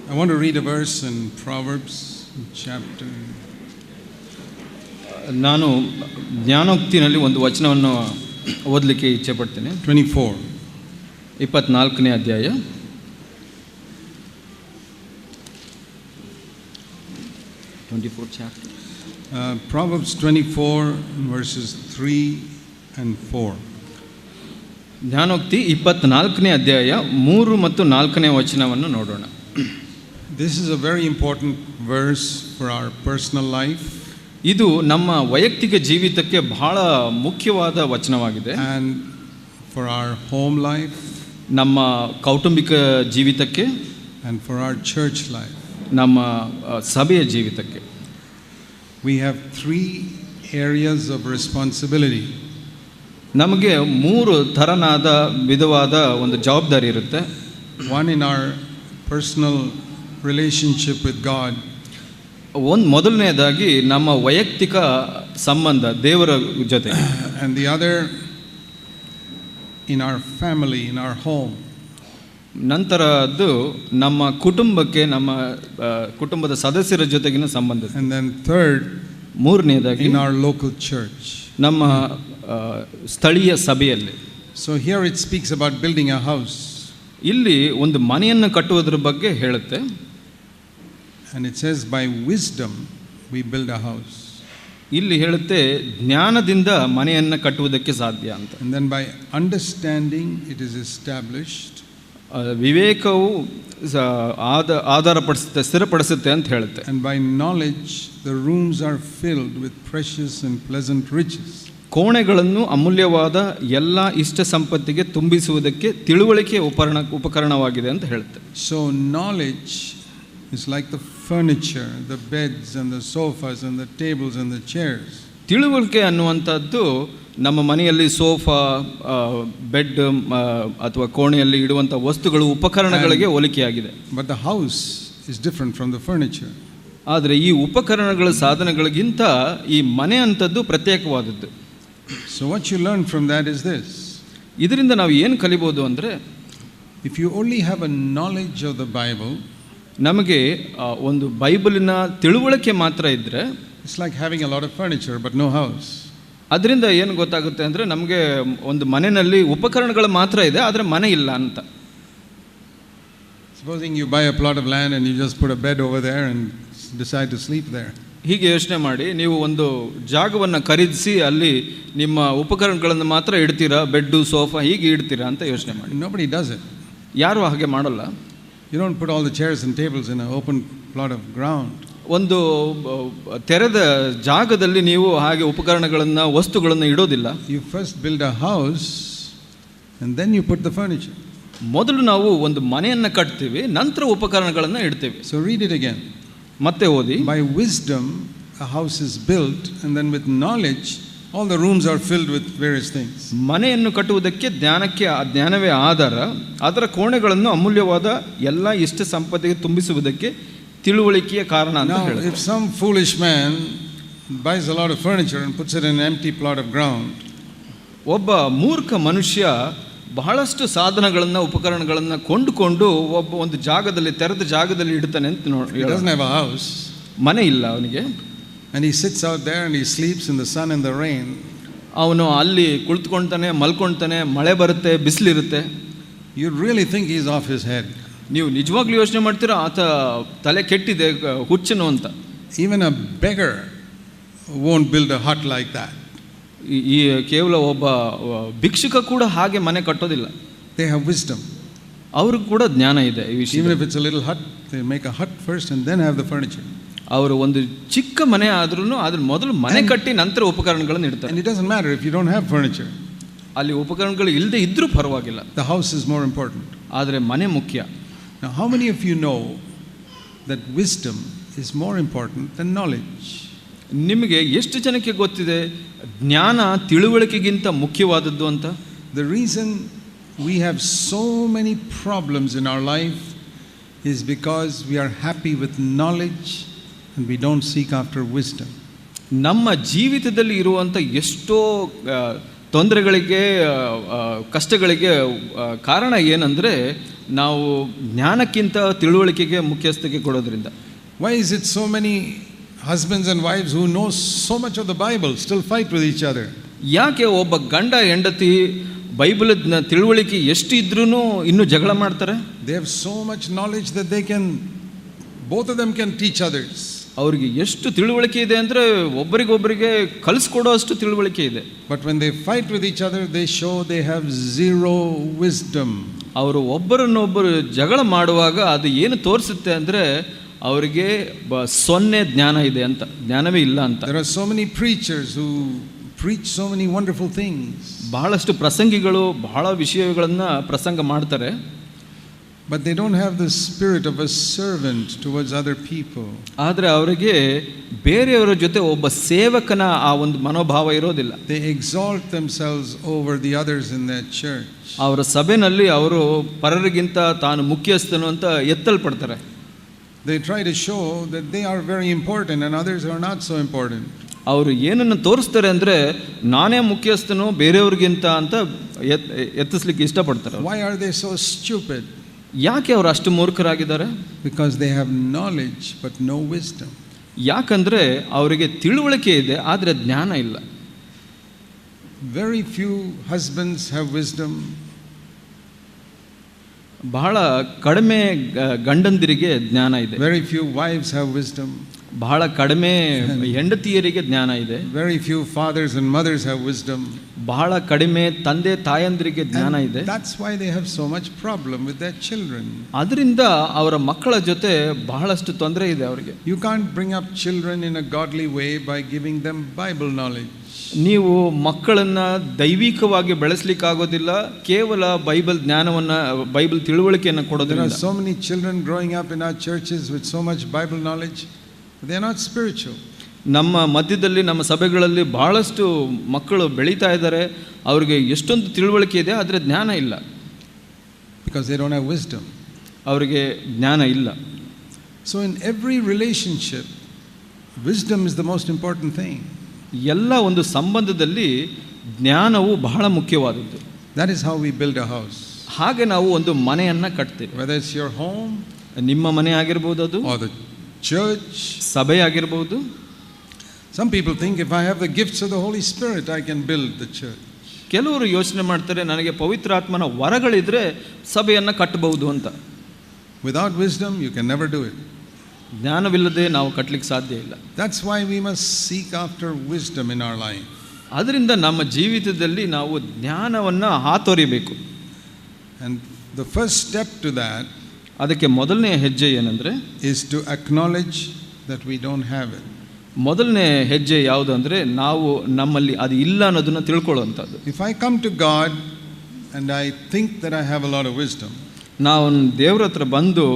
I want to read a verse in Proverbs chapter. ನಾನು ಜ್ಞಾನೋಕ್ತಿನಲ್ಲಿ ಒಂದು ವಚನವನ್ನು ಓದಲಿಕ್ಕೆ ಇಚ್ಛೆ ಪಡ್ತೇನೆ. 24ನೇ ಅಧ್ಯಾಯ. Proverbs 24 verses 3 and 4. ಜ್ಞಾನೋಕ್ತಿ 24ನೇ ಅಧ್ಯಾಯ 3 ಮತ್ತು 4ನೇ ವಚನವನ್ನು ನೋಡೋಣ. This is a very important verse for our personal life. ಇದು ನಮ್ಮ ವೈಯಕ್ತಿಕ ಜೀವಿತಕ್ಕೆ ಬಹಳ ಮುಖ್ಯವಾದ ವಚನವಾಗಿದೆ. And for our home life. ನಮ್ಮ ಕೌಟುಂಬಿಕ ಜೀವಿತಕ್ಕೆ. And for our church life. ನಮ್ಮ ಸಭೆಯ ಜೀವಿತಕ್ಕೆ. We have 3 areas of responsibility. ನಮಗೆ 3 ಥರನಾದ ವಿಧವಾದ ಒಂದು ಜವಾಬ್ದಾರಿ ಇರುತ್ತೆ. One in our personal relationship with God. ಮೊದಲನೇದಾಗಿ ನಮ್ಮ ವೈಯಕ್ತಿಕ ಸಂಬಂಧ ದೇವರ ಜೊತೆ. And the other in our family, in our home. ನಂತರದ್ದು ನಮ್ಮ ಕುಟುಂಬಕ್ಕೆ, ನಮ್ಮ ಕುಟುಂಬದ ಸದಸ್ಯರ ಜೊತೆಗಿನ ಸಂಬಂಧ. And then third, ಮೂರನೇದಾಗಿ in our local church. ನಮ್ಮ ಸ್ಥಳೀಯ ಸಭೆಯಲ್ಲಿ. So here it speaks about building a house. ಇಲ್ಲಿ ಒಂದು ಮನೆಯನ್ನು ಕಟ್ಟುವುದರ ಬಗ್ಗೆ ಹೇಳುತ್ತೆ. And it says by wisdom we build a house. ಇಲ್ಲಿ ಹೇಳುತ್ತೆ ಜ್ಞಾನದಿಂದ ಮನೆಯನ್ನು ಕಟ್ಟುವುದಕ್ಕೆ ಸಾಧ್ಯ ಅಂತ. And then by understanding it is established. ವಿವೇಕವು ಆಧಾರಪಡಿಸುತ್ತೆ, ಸ್ಥಿರಪಡಿಸುತ್ತೆ ಅಂತ ಹೇಳುತ್ತೆ. And by knowledge the rooms are filled with precious and pleasant riches. ಕೋಣೆಗಳನ್ನು ಅಮೂಲ್ಯವಾದ ಎಲ್ಲ ಇಷ್ಟ ಸಂಪತ್ತಿಗೆ ತುಂಬಿಸುವುದಕ್ಕೆ ತಿಳುವಳಿಕೆ ಉಪಕರಣವಾಗಿದೆ ಅಂತ ಹೇಳುತ್ತೆ. So knowledge is like the furniture, the beds and the sofas and the tables and the chairs. ತಿಳುವಳಿಕೆ ಅನ್ನುವಂಥದ್ದು ನಮ್ಮ ಮನೆಯಲ್ಲಿ ಸೋಫಾ, ಬೆಡ್ ಅಥವಾ ಕೋಣೆಯಲ್ಲಿ ಇಡುವಂಥ ವಸ್ತುಗಳು, ಉಪಕರಣಗಳಿಗೆ ಹೋಲಿಕೆಯಾಗಿದೆ. But the house is different from the furniture. ಆದರೆ ಈ ಉಪಕರಣಗಳ ಸಾಧನಗಳಿಗಿಂತ ಈ ಮನೆ ಅಂಥದ್ದು ಪ್ರತ್ಯೇಕವಾದದ್ದು. So what you learn from that is this. ಇದರಿಂದ ನಾವು ಏನು ಕಲಿಬೋದು ಅಂದರೆ, if you only have a knowledge of the Bible, ನಮಗೆ ಒಂದು ಬೈಬಲಿನ ತಿಳುವಳಿಕೆ ಮಾತ್ರ ಇದ್ದರೆ, it's like having a lot of furniture but no house. ಅದರಿಂದ ಏನು ಗೊತ್ತಾಗುತ್ತೆ ಅಂದರೆ, ನಮಗೆ ಒಂದು ಮನೆಯಲ್ಲಿ ಉಪಕರಣಗಳು ಮಾತ್ರ ಇದೆ, ಆದರೆ ಮನೆ ಇಲ್ಲ ಅಂತ. Supposing you buy a plot of land and you just put a bed over there and decide to sleep there. ಹೀಗೆ ಯೋಚನೆ ಮಾಡಿ, ನೀವು ಒಂದು ಜಾಗವನ್ನು ಖರೀದಿಸಿ ಅಲ್ಲಿ ನಿಮ್ಮ ಉಪಕರಣಗಳನ್ನು ಮಾತ್ರ ಇಡ್ತೀರಾ, ಬೆಡ್ಡು, ಸೋಫಾ ಹೀಗೆ ಇಡ್ತೀರಾ ಅಂತ ಯೋಚನೆ ಮಾಡಿ. Nobody does it. ಯಾರು ಹಾಗೆ ಮಾಡಲ್ಲ. You don't put all the chairs and tables in an open plot of ground. ಒಂದು ತೆರೆದ ಜಾಗದಲ್ಲಿ ನೀವು ಹಾಗೆ ಉಪಕರಣಗಳನ್ನು, ವಸ್ತುಗಳನ್ನು ಇಡೋದಿಲ್ಲ. You first build a house and then you put the furniture. ಮೊದಲು ನಾವು ಒಂದು ಮನೆಯನ್ನು ಕಟ್ತೀವಿ, ನಂತರ ಉಪಕರಣಗಳನ್ನು ಇಡ್ತೀವಿ. So read it again. ಮತ್ತೆ ಓದಿ. By wisdom a house is built, and then with knowledge all the rooms are filled with various things. ಮನೆಯನ್ನು ಕಟ್ಟುವುದಕ್ಕೆ ಜ್ಞಾನವೇ ಆಧಾರ, ಅದರ ಕೋಣೆಗಳನ್ನು ಅಮೂಲ್ಯವಾದ ಎಲ್ಲ ಇಷ್ಟ ಸಂಪತ್ತಿಗೆ ತುಂಬಿಸುವುದಕ್ಕೆ ತಿಳುವಳಿಕೆಯ ಕಾರಣ ಅಂತ ಹೇಳುತ್ತೆ. If some foolish man buys a lot of furniture and puts it in an empty plot of ground, ಒಬ್ಬ ಮೂರ್ಖ ಮನುಷ್ಯ ಬಹಳಷ್ಟು ಸಾಧನಗಳನ್ನು, ಉಪಕರಣಗಳನ್ನು ಕೊಂಡುಕೊಂಡು ಒಂದು ಜಾಗದಲ್ಲಿ, ತೆರೆದ ಜಾಗದಲ್ಲಿ ಇಡ್ತಾನೆ ಅಂತ ನೋಡಿ. he doesn't have a house, ಮನೆ ಇಲ್ಲ ಅವನಿಗೆ. and he sits out there and he sleeps in the sun and the rain. ಅವನು ಅಲ್ಲಿ ಕುಳಿತುಕೊಳ್ತಾನೆ, ಮಲ್ಕೊಳ್ತಾನೆ, ಮಳೆ ಬರುತ್ತೆ, ಬಿಸಿಲಿರುತ್ತೆ. You really think he's off his head. ನೀವು ನಿಜವಾಗ್ಲೂ ಯೋಚನೆ ಮಾಡ್ತೀರಾ ಆತ ತಲೆ ಕೆಟ್ಟಿದೆ, ಹುಚ್ಚನು ಅಂತ. Even a beggar won't build a hut like that. ಈ ಕೇವಲ ಒಬ್ಬ ಭಿಕ್ಷುಕ ಕೂಡ ಹಾಗೆ ಮನೆ ಕಟ್ಟೋದಿಲ್ಲ. They have wisdom. ಅವ್ರಿಗೆ ಕೂಡ ಜ್ಞಾನ ಇದೆ ಈ ವಿಷಯ. Even if it's a little hut, they make a hut first and then have the furniture. ಅವರು ಒಂದು ಚಿಕ್ಕ ಮನೆ ಆದ್ರೂ ಅದ್ರ ಮೊದಲು ಮನೆ ಕಟ್ಟಿ ನಂತರ ಉಪಕರಣಗಳನ್ನು ಇಡ್ತಾರೆ. And it doesn't matter if you don't have furniture. ಅಲ್ಲಿ ಉಪಕರಣಗಳು ಇಲ್ಲದೆ ಇದ್ರೂ ಪರವಾಗಿಲ್ಲ. The house is more important. ಆದರೆ ಮನೆ ಮುಖ್ಯ. Now how many of you know that wisdom is more important than knowledge? ನಿಮಗೆ ಎಷ್ಟು ಜನಕ್ಕೆ ಗೊತ್ತಿದೆ ಜ್ಞಾನ ತಿಳುವಳಿಕೆಗಿಂತ ಮುಖ್ಯವಾದದ್ದು ಅಂತ? The reason we have so many problems in our life is because we are happy with knowledge and we don't seek after wisdom. ನಮ್ಮ ಜೀವಿತದಲ್ಲಿ ಇರುವಂಥ ಎಷ್ಟೋ ತೊಂದರೆಗಳಿಗೆ, ಕಷ್ಟಗಳಿಗೆ ಕಾರಣ ಏನಂದರೆ ನಾವು ಜ್ಞಾನಕ್ಕಿಂತ ತಿಳುವಳಿಕೆಗೆ ಮುಖ್ಯಸ್ಥಿಕೆ ಕೊಡೋದ್ರಿಂದ. Why is it so many husbands and wives who know so much of the Bible still fight with each other? ಯಾಕೆ ಒಬ್ಬ ಗಂಡ ಹೆಂಡತಿ ಬೈಬಲ್ ತಿಳುವಳಿಕೆ ಎಷ್ಟು ಇದ್ರೂ ಇನ್ನೂ ಜಗಳ ಮಾಡ್ತಾರೆ? They have so much knowledge that both of them can teach others. ಅವ್ರಿಗೆ ಎಷ್ಟು ತಿಳುವಳಿಕೆ ಇದೆ ಅಂದರೆ ಒಬ್ಬರಿಗೊಬ್ಬರಿಗೆ ಕಲಿಸ್ಕೊಡೋ ಅಷ್ಟು ತಿಳುವಳಿಕೆ ಇದೆ. But when they fight with each other, they show they have zero wisdom. ಅವರು ಒಬ್ಬರನ್ನೊಬ್ಬರು ಜಗಳ ಮಾಡುವಾಗ ಅದು ಏನು ತೋರಿಸುತ್ತೆ ಅಂದರೆ ಅವರಿಗೆ 0 ಜ್ಞಾನ ಇದೆ ಅಂತ, ಜ್ಞಾನವೇ ಇಲ್ಲ ಅಂತ. There are so many preachers who preach so many wonderful things. ಬಹಳಷ್ಟು ಪ್ರಸಂಗಿಗಳು ಬಹಳ ವಿಷಯಗಳನ್ನು ಪ್ರಸಂಗ ಮಾಡ್ತಾರೆ. But they don't have the spirit of a servant towards other people. ಆದರೆ ಅವರಿಗೆ ಬೇರೆಯವರ ಜೊತೆ ಒಬ್ಬ ಸೇವಕನ ಆ ಒಂದು ಮನೋಭಾವ ಇರೋದಿಲ್ಲ. They exalt themselves over the others in their church. ಅವರ ಸಭೆಯಲ್ಲಿ ಅವರು ಪರರಿಗಿಂತ ತಾನು ಮುಖ್ಯಸ್ಥನು ಅಂತ ಎತ್ತಲ್ಪಡ್ತಾರೆ. They try to show that they are very important and others are not so important. ಅವರು ಏನನ್ನು ತೋರಿಸ್ತಾರೆ ಅಂದರೆ ನಾನೇ ಮುಖ್ಯಸ್ಥನು ಬೇರೆಯವ್ರಿಗಿಂತ ಅಂತ ಎತ್ತಿಸ್ಲಿಕ್ಕೆ ಇಷ್ಟಪಡ್ತಾರೆ. Why are they so stupid? ಯಾಕೆ ಅವರು ಅಷ್ಟು ಮೂರ್ಖರಾಗಿದ್ದಾರೆ? Because they have knowledge but no wisdom. ಯಾಕಂದರೆ ಅವರಿಗೆ ತಿಳುವಳಿಕೆ ಇದೆ ಆದರೆ ಜ್ಞಾನ ಇಲ್ಲ. Very few husbands have wisdom. ಬಹಳ ಕಡಿಮೆ ಗಂಡಂದಿರಿಗೆ ಜ್ಞಾನ ಇದೆ. Very few wives have wisdom. ಬಹಳ ಕಡಿಮೆ ಹೆಂಡತಿಯರಿಗೆ ಜ್ಞಾನ ಇದೆ. Very few fathers and mothers have wisdom. ಬಹಳ ಕಡಿಮೆ ತಂದೆ ತಾಯಂದಿರಿಗೆ ಜ್ಞಾನ ಇದೆ. That's why they have so much problem with their children. ಅದರಿಂದ ಅವರ ಮಕ್ಕಳ ಜೊತೆ ಬಹಳಷ್ಟು ತೊಂದರೆ ಇದೆ ಅವರಿಗೆ. You can't bring up children in a godly way by giving them Bible knowledge. ನೀವು ಮಕ್ಕಳನ್ನ ದೈವಿಕವಾಗಿ ಬೆಳೆಸಲಿಕ್ಕಾಗೋದಿಲ್ಲ ಕೇವಲ ಬೈಬಲ್ ಜ್ಞಾನವನ್ನು, ಬೈಬಲ್ ತಿಳುವಳಿಕೆಯನ್ನು ಕೊಡೋದ್ರಿಂದ. There are so many children growing up in our churches with so much Bible knowledge, but they are not spiritual. ನಮ್ಮ ಮಧ್ಯದಲ್ಲಿ, ನಮ್ಮ ಸಭೆಗಳಲ್ಲಿ ಬಹಳಷ್ಟು ಮಕ್ಕಳು ಬೆಳೀತಾ ಇದ್ದಾರೆ, ಅವರಿಗೆ ಎಷ್ಟೊಂದು ತಿಳುವಳಿಕೆ ಇದೆ ಆದರೆ ಜ್ಞಾನ ಇಲ್ಲ. Because they don't have wisdom. ಅವರಿಗೆ ಜ್ಞಾನ ಇಲ್ಲ. So in every relationship, wisdom is the most important thing. ಎಲ್ಲ ಒಂದು ಸಂಬಂಧದಲ್ಲಿ ಜ್ಞಾನವು ಬಹಳ ಮುಖ್ಯವಾದದ್ದು. That is how we build a house. ಹಾಗೆ ನಾವು ಒಂದು ಮನೆಯನ್ನು ಕಟ್ತೇವೆ. Whether it's your home, ನಿಮ್ಮ ಮನೆ ಆಗಿರ್ಬೋದು, ಅದು or the church, ಸಭೆ ಆಗಿರ್ಬೋದು. Some people think if I have the gifts of the Holy Spirit, I can build the church. ಕೆಲವರು ಯೋಚನೆ ಮಾಡ್ತಾರೆ, ನನಗೆ ಪವಿತ್ರಾತ್ಮನ ವರಗಳಿದ್ರೆ ಸಭೆಯನ್ನು ಕಟ್ಟಬಹುದು ಅಂತ. Without wisdom, you can never do it. ಜ್ಞಾನವಿಲ್ಲದೆ ನಾವು ಕಟ್ಟಲಿಕ್ಕೆ ಸಾಧ್ಯ ಇಲ್ಲ. That's why we must seek after wisdom in our life. ಅದರಿಂದ ನಮ್ಮ ಜೀವಿತದಲ್ಲಿ ನಾವು ಜ್ಞಾನವನ್ನು ಹಾತೊರಿಬೇಕು. And the first step to that, ಅದಕ್ಕೆ ಮೊದಲನೇ ಹೆಜ್ಜೆ ಏನಂದರೆ, is to acknowledge that we don't have it. ಮೊದಲನೇ ಹೆಜ್ಜೆ ಯಾವುದು ಅಂದರೆ ನಾವು ನಮ್ಮಲ್ಲಿ ಅದು ಇಲ್ಲ ಅನ್ನೋದನ್ನು ತಿಳ್ಕೊಳ್ಳುವಂಥದ್ದು. If I come to God and I think that I have a lot of wisdom, ನಾವು ದೇವ್ರ ಹತ್ರ ಬಂದು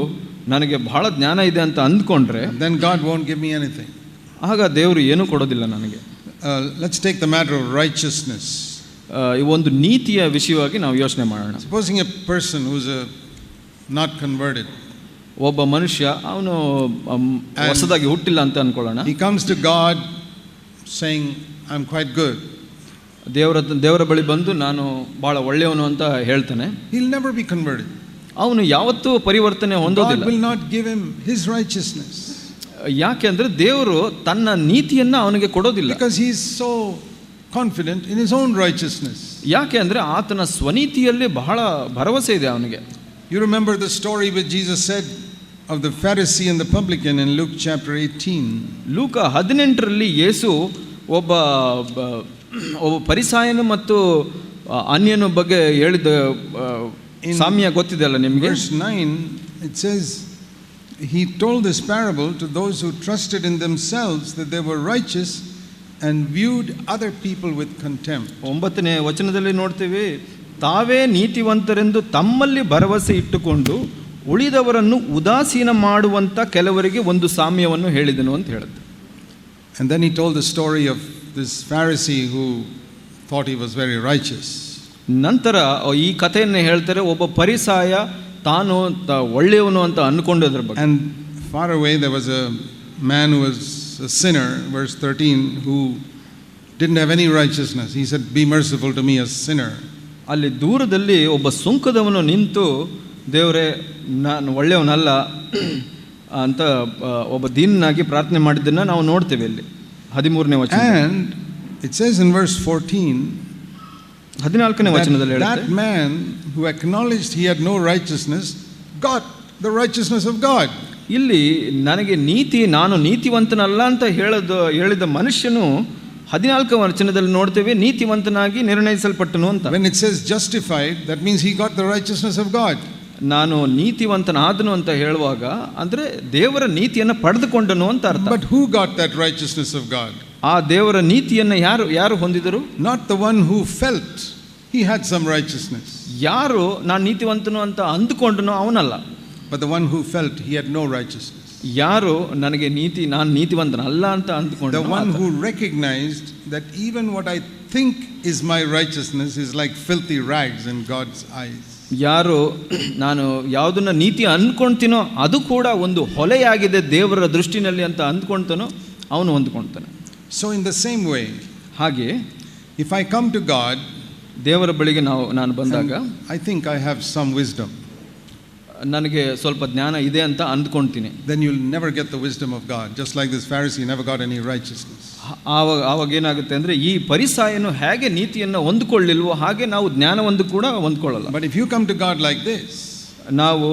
ನನಗೆ ಬಹಳ ಜ್ಞಾನ ಇದೆ ಅಂತ ಅಂದ್ಕೊಂಡ್ರೆ, then God won't give me anything. ಆಗ ದೇವರು ಏನೂ ಕೊಡೋದಿಲ್ಲ ನನಗೆ. Let's take the matter of righteousness. ಈ ಒಂದು ನೀತಿಯ ವಿಷಯವಾಗಿ ನಾವು ಯೋಚನೆ ಮಾಡೋಣ. Supposing a person who's not converted, ಒಬ್ಬ ಮನುಷ್ಯ ಅವನು ಹೊಸದಾಗಿ ಹುಟ್ಟಿಲ್ಲ ಅಂತ ಅನ್ಕೊಳ್ಳೋಣ. He comes to God saying, I'm quite good. ದೇವರ ಬಳಿ ಬಂದು ನಾನು ಬಹಳ ಒಳ್ಳೆಯವನು ಅಂತ ಹೇಳ್ತಾನೆ. He'll never be converted. ಅವನು ಯಾವತ್ತೂ ಪರಿವರ್ತನೆ ಹೊಂದೋದಿಲ್ಲ. God will not give him his righteousness. ಯಾಕೆ ಅಂದರೆ ದೇವರು ತನ್ನ ನೀತಿಯನ್ನು ಅವನಿಗೆ ಕೊಡೋದಿಲ್ಲ. Because he is so confident in his own righteousness. ಯಾಕೆ ಅಂದರೆ ಆತನ ಸ್ವನೀತಿಯಲ್ಲಿ ಬಹಳ ಭರವಸೆ ಇದೆ ಅವನಿಗೆ. You remember the story which Jesus said of the Pharisee and the publican in Luke chapter 18. ಲೂಕ 18ರಲ್ಲಿ ಯೇಸು ಒಬ್ಬ ಪರಿಸಾಯನ ಮತ್ತು ಅನ್ಯನ ಬಗ್ಗೆ ಹೇಳಿದ ಸಾಮ್ಯ ಗೊತ್ತಿದೆಯಲ್ಲ ನಿಮಗೆ. Verse 9 it says he told this parable to those who trusted in themselves that they were righteous and viewed other people with contempt. 9ನೇ ವಚನದಲ್ಲಿ ನೋಡ್ತೀವಿ, ತಾವೇ ನೀತಿವಂತರೆಂದು ತಮ್ಮಲ್ಲಿ ಭರವಸೆ ಇಟ್ಟುಕೊಂಡು ಉಳಿದವರನ್ನು ಉದಾಸೀನ ಮಾಡುವಂತ ಕೆಲವರಿಗೆ ಒಂದು ಸಾಮ್ಯವನ್ನು ಹೇಳಿದನು ಅಂತ ಹೇಳುತ್ತೆ. And then he told the story of this Pharisee who thought he was very righteous. ನಂತರ ಈ ಕಥೆಯನ್ನು ಹೇಳ್ತಾರೆ, ಒಬ್ಬ ಪರಿಸಾಯ ತಾನು ಒಳ್ಳೆಯವನು ಅಂತ ಅನ್ಕೊಂಡಿದ್ರ ಬಗ್ಗೆ. And far away there was a man who was a sinner, verse 13, who didn't have any righteousness. He said, be merciful to me, a sinner. ಅಲ್ಲಿ ದೂರದಲ್ಲಿ ಒಬ್ಬ ಸುಂಕದವನು ನಿಂತು ದೇವರೇ ನಾನು ಒಳ್ಳೆಯವನಲ್ಲ ಅಂತ ಒಬ್ಬ ದೀನನಾಗಿ ಪ್ರಾರ್ಥನೆ ಮಾಡಿದ್ದನ್ನು ನಾವು ನೋಡ್ತೇವೆ ಇಲ್ಲಿ 13ನೇ ವಚನ. And it says in verse 14, 14ನೇ ವಚನದಲ್ಲಿ that man who acknowledged he had no righteousness got the righteousness of God. ಇಲ್ಲಿ ನನಗೆ ನಾನು ನೀತಿವಂತನಲ್ಲ ಅಂತ ಹೇಳಿದ ಮನುಷ್ಯನು 14ನೇ ವಚನದಲ್ಲಿ ನೋಡ್ತೇವೆ ನೀತಿವಂತನಾಗಿ ನಿರ್ಣಯಿಸಲ್ಪಟ್ಟನು ಅಂತ. When it says justified, that means he got the righteousness of God. ನಾನು ನೀತಿವಂತನಾದನು ಅಂತ ಹೇಳುವಾಗ ಅಂದ್ರೆ ದೇವರ ನೀತಿಯನ್ನು ಪಡೆದುಕೊಂಡನು ಅಂತ ಅರ್ಥ. But who got that righteousness of God? ಆ ದೇವರ ನೀತಿಯನ್ನು ಯಾರು ಹೊಂದಿದರು? Not the one who felt he had some righteousness. ಯಾರು ನಾನು ನೀತಿವಂತನು ಅಂತ ಅಂದುಕೊಂಡನೋ ಅವನಲ್ಲ. But the one who felt he had no righteousness. ಯಾರು ನನಗೆ ನಾನು ನೀತಿವಂತನಲ್ಲ ಅಂತ ಅಂದುಕೊಂಡ. The one who recognized that even what I think is my righteousness is like filthy rags in God's eyes. ಯಾರು ನಾನು ಯಾವುದನ್ನ ನೀತಿ ಅಂದ್ಕೊಳ್ತೀನೋ ಅದು ಕೂಡ ಒಂದು ಹೊಲೆಯಾಗಿದೆ ದೇವರ ದೃಷ್ಟಿನಲ್ಲಿ ಅಂತ ಅಂದ್ಕೊಳ್ತಾನೋ ಅವನು ಹೊಂದ್ಕೊಳ್ತಾನೆ. So in the same way, ಹಾಗೆ if I come to God, ದೇವರ ಬಳಿಗೆ ನಾನು ಬಂದಾಗ I think I have some wisdom, ನನಗೆ ಸ್ವಲ್ಪ ಜ್ಞಾನ ಇದೆ ಅಂತ ಅಂದ್ಕೊಳ್ತೀನಿ. then you'll never get the wisdom of God, just like this Pharisee never got any righteousness. ಆವಾಗ ಏನಾಗುತ್ತೆ ಅಂದರೆ ಈ ಫರಿಸಾಯನು ಹೇಗೆ ನೀತಿಯನ್ನು ಹೊಂದಿಕೊಳ್ಳಿಲ್ವೋ ಹಾಗೆ ನಾವು ಜ್ಞಾನವನ್ನು ಕೂಡ ಹೊಂದ್ಕೊಳ್ಳಲ್ಲ. But if you come to God like this, ನಾವು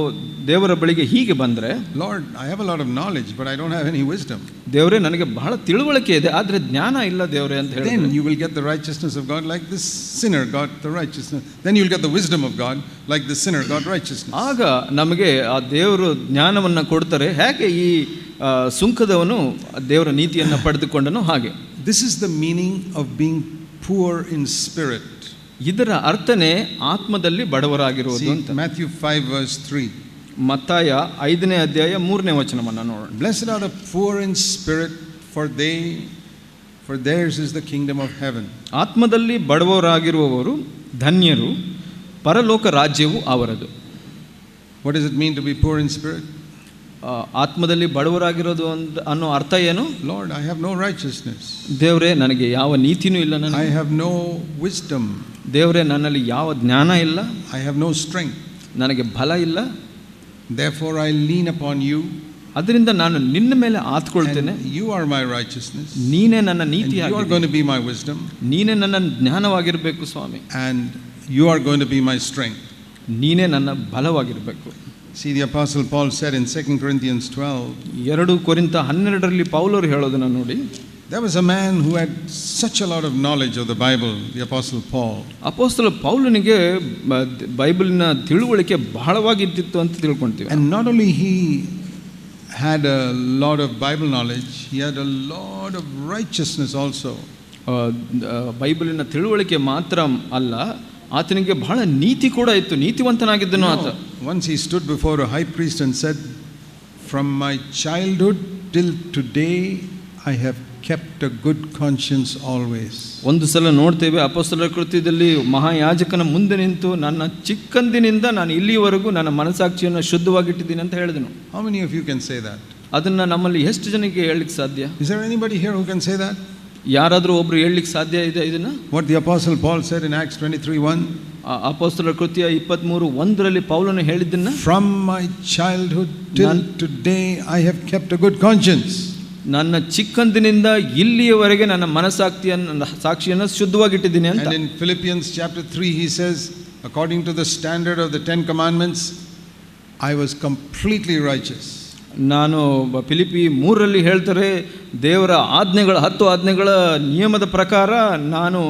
ದೇವರ ಬಳಿಗೆ ಹೀಗೆ ಬಂದರೆ, Lord, I have a lot of knowledge but I don't have any wisdom. ದೇವರೇ ನನಗೆ ಬಹಳ ತಿಳುವಳಿಕೆ ಇದೆ ಆದರೆ ಜ್ಞಾನ ಇಲ್ಲ ದೇವರೇ ಅಂತ ಹೇಳಿದ್ರೆ, then you will get the righteousness of God like this sinner got the righteousness. Then you will get the wisdom of God like the sinner got righteousness. ಆಗ ನಮಗೆ ಆ ದೇವರು ಜ್ಞಾನವನ್ನು ಕೊಡ್ತಾರೆ. ಹೇಗೆ ಈ ಸುಂಕದವನು ದೇವರ ನೀತಿಯನ್ನು ಪಡೆದುಕೊಂಡನು ಹಾಗೆ. This is the meaning of being poor in spirit. ಇದರ ಅರ್ಥನೇ ಆತ್ಮದಲ್ಲಿ ಬಡವರಾಗಿರುವುದು ಅಂತ. Matthew 5 verse 3. ಮತ್ತಾಯ 5ನೇ ಅಧ್ಯಾಯ 3ನೇ ವಚನವನ್ನು ನೋಡೋಣ. Blessed are the poor in spirit, for theirs is the kingdom of heaven. ಆತ್ಮದಲ್ಲಿ ಬಡವರಾಗಿರುವವರು ಧನ್ಯರು, ಪರಲೋಕ ರಾಜ್ಯವು ಅವರದು. What does it mean to be poor in spirit? ಆತ್ಮದಲ್ಲಿ ಬಡವರಾಗಿರೋದು ಅನ್ನೋ ಅರ್ಥ ಏನು? Lord, I have no righteousness. ದೇವರೇ ನನಗೆ ಯಾವ ನೀತಿನೂ ಇಲ್ಲ, ನನಗೆ I have no wisdom. ದೇವರೇ ನನ್ನಲ್ಲಿ ಯಾವ ಜ್ಞಾನ ಇಲ್ಲ, I have no strength. ನನಗೆ ಬಲ ಇಲ್ಲ. Therefore I lean upon you. ಅದರಿಂದ ನಾನು ನಿನ್ನ ಮೇಲೆ ಆತ್ಕೊಳ್ತೇನೆ. You are my righteousness. ನೀನೇ ನನ್ನ ನೀತಿ, you are going to be my wisdom. ನೀನೇ ನನ್ನ ಜ್ಞಾನವಾಗಿರಬೇಕು ಸ್ವಾಮಿ. And you are going to be my strength. ನೀನೇ ನನ್ನ ಬಲವಾಗಿರಬೇಕು. See, the apostle Paul said in 2 Corinthians 12. 2 ಕೊರಿಂಥ 12ರಲ್ಲಿ ಪೌಲರು ಹೇಳೋದನ್ನ ನೋಡಿ. There was a man who had such a lot of knowledge of the Bible, the apostle Paul. ಅಪೊಸ್ತಲ ಪೌಲನಿಗೆ ಬೈಬಲಿನ ತಿಳುವಳಿಕೆ ಬಹಳವಾಗಿತ್ತು ಅಂತ ತಿಳ್ಕೊಂತೀವಿ. And not only he had a lot of Bible knowledge, he had a lot of righteousness also. ಬೈಬಲಿನ ತಿಳುವಳಿಕೆ ಮಾತ್ರ ಅಲ್ಲ, ಆತನಿಗೆ ಬಹಳ ನೀತಿ ಕೂಡ ಇತ್ತು, ನೀತಿವಂತನಾಗಿದ್ದನು ಆತ. Once he stood before a high priest and said, "From my childhood till today I have kept a good conscience always." ಒಂದು ಸಲ ನೋಡ್ತೇವೆ ಅಪೊಸ್ತಲರ ಕೃತ್ಯದಲ್ಲಿ ಮಹಾಯಾಜಕನ ಮುಂದೆ ನಿಂತು ನನ್ನ ಚಿಕ್ಕಂದಿನಿಂದ ನಾನು ಇಲ್ಲಿಯವರೆಗೂ ನನ್ನ ಮನಸಾಕ್ಷಿಯನ್ನು ಶುದ್ಧವಾಗಿಟ್ಟಿದ್ದೀನಿ ಅಂತ ಹೇಳಿದನು. How many of you can say that? ಅದನ್ನ ನಮ್ಮಲ್ಲಿ ಎಷ್ಟು ಜನಕ್ಕೆ ಹೇಳಲಿಕ್ಕೆ ಸಾಧ್ಯ? Is there anybody here who can say that? ಯಾರಾದರೂ ಒಬ್ರು ಹೇಳಲಿಕ್ಕೆ ಸಾಧ್ಯ ಇದೆ ಇದನ್ನ? What the apostle Paul said in Acts 23:1. ಅಪೊಸ್ತಲರ ಕೃತ್ಯ 23:1ರಲ್ಲಿ ಪೌಲನು ಹೇಳಿದ್ದನ್ನ, "From my childhood till today I have kept a good conscience." ನನ್ನ ಚಿಕ್ಕಂದಿನಿಂದ ಇಲ್ಲಿಯವರೆಗೆ ನನ್ನ ಸಾಕ್ಷಿಯನ್ನು ಶುದ್ಧವಾಗಿಟ್ಟಿದ್ದೀನಿ ಅಂತ. And in Philippians chapter 3 he says, according to the standard of the 10 commandments, I was completely righteous. ನಾನು ಫಿಲಿಪ್ಪಿ 3ರಲ್ಲಿ ಹೇಳ್ತಾರೆ, ದೇವರ 10 ಆಜ್ಞೆಗಳ ನಿಯಮದ ಪ್ರಕಾರ ನಾನು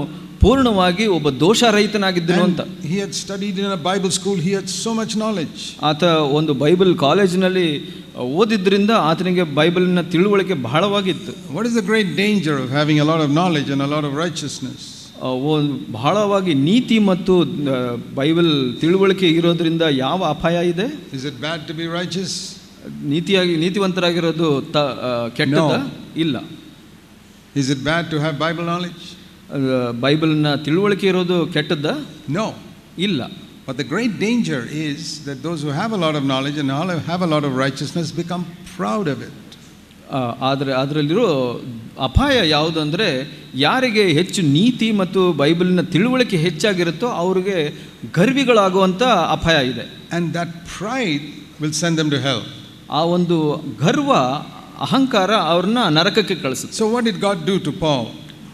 ಪೂರ್ಣವಾಗಿ ಒಬ್ಬ ದೋಷರಹಿತನಾಗಿದ್ದನು ಅಂತ. He had studied in a Bible school, he had so much knowledge. ಆತ ಒಂದು ಬೈಬಲ್ ಕಾಲೇಜಿನಲ್ಲಿ ಓದಿದ್ರಿಂದ ಆತನಿಗೆ ಬೈಬಲಿನ ತಿಳುವಳಿಕೆ ಬಹಳವಾಗಿತ್ತು. What is the great danger of having a lot of knowledge and a lot of righteousness? ಬಹಳವಾಗಿ ನೀತಿ ಮತ್ತು ಬೈಬಲ್ ತಿಳುವಳಿಕೆ ಇರೋದ್ರಿಂದ ಯಾವ ಅಪಾಯ ಇದೆ? Is it bad to be righteous? ನೀತಿವಂತರಾಗಿರೋದು ಕೆಟ್ಟದ? ಇಲ್ಲ. Is it bad to have Bible knowledge? ಬೈಬಲ್ನ ತಿಳುವಳಿಕೆ ಇರೋದು ಕೆಟ್ಟದ? No. ಇಲ್ಲ. But the great danger is that those who have a lot of knowledge and have a lot of righteousness become proud of it. ಆದರೆ ಅದರಲ್ಲಿರೋ ಅಪಾಯ ಯಾವುದಂದರೆ ಯಾರಿಗೆ ಹೆಚ್ಚು ನೀತಿ ಮತ್ತು ಬೈಬಲಿನ ತಿಳುವಳಿಕೆ ಹೆಚ್ಚಾಗಿರುತ್ತೋ ಅವ್ರಿಗೆ ಗರ್ವಿಗಳಾಗುವಂಥ ಅಪಾಯ ಇದೆ. And that pride will send them to hell. ಆ ಒಂದು ಗರ್ವ, ಅಹಂಕಾರ ಅವ್ರನ್ನ ನರಕಕ್ಕೆ ಕಳಿಸುತ್ತೆ. So what did God do to Paul?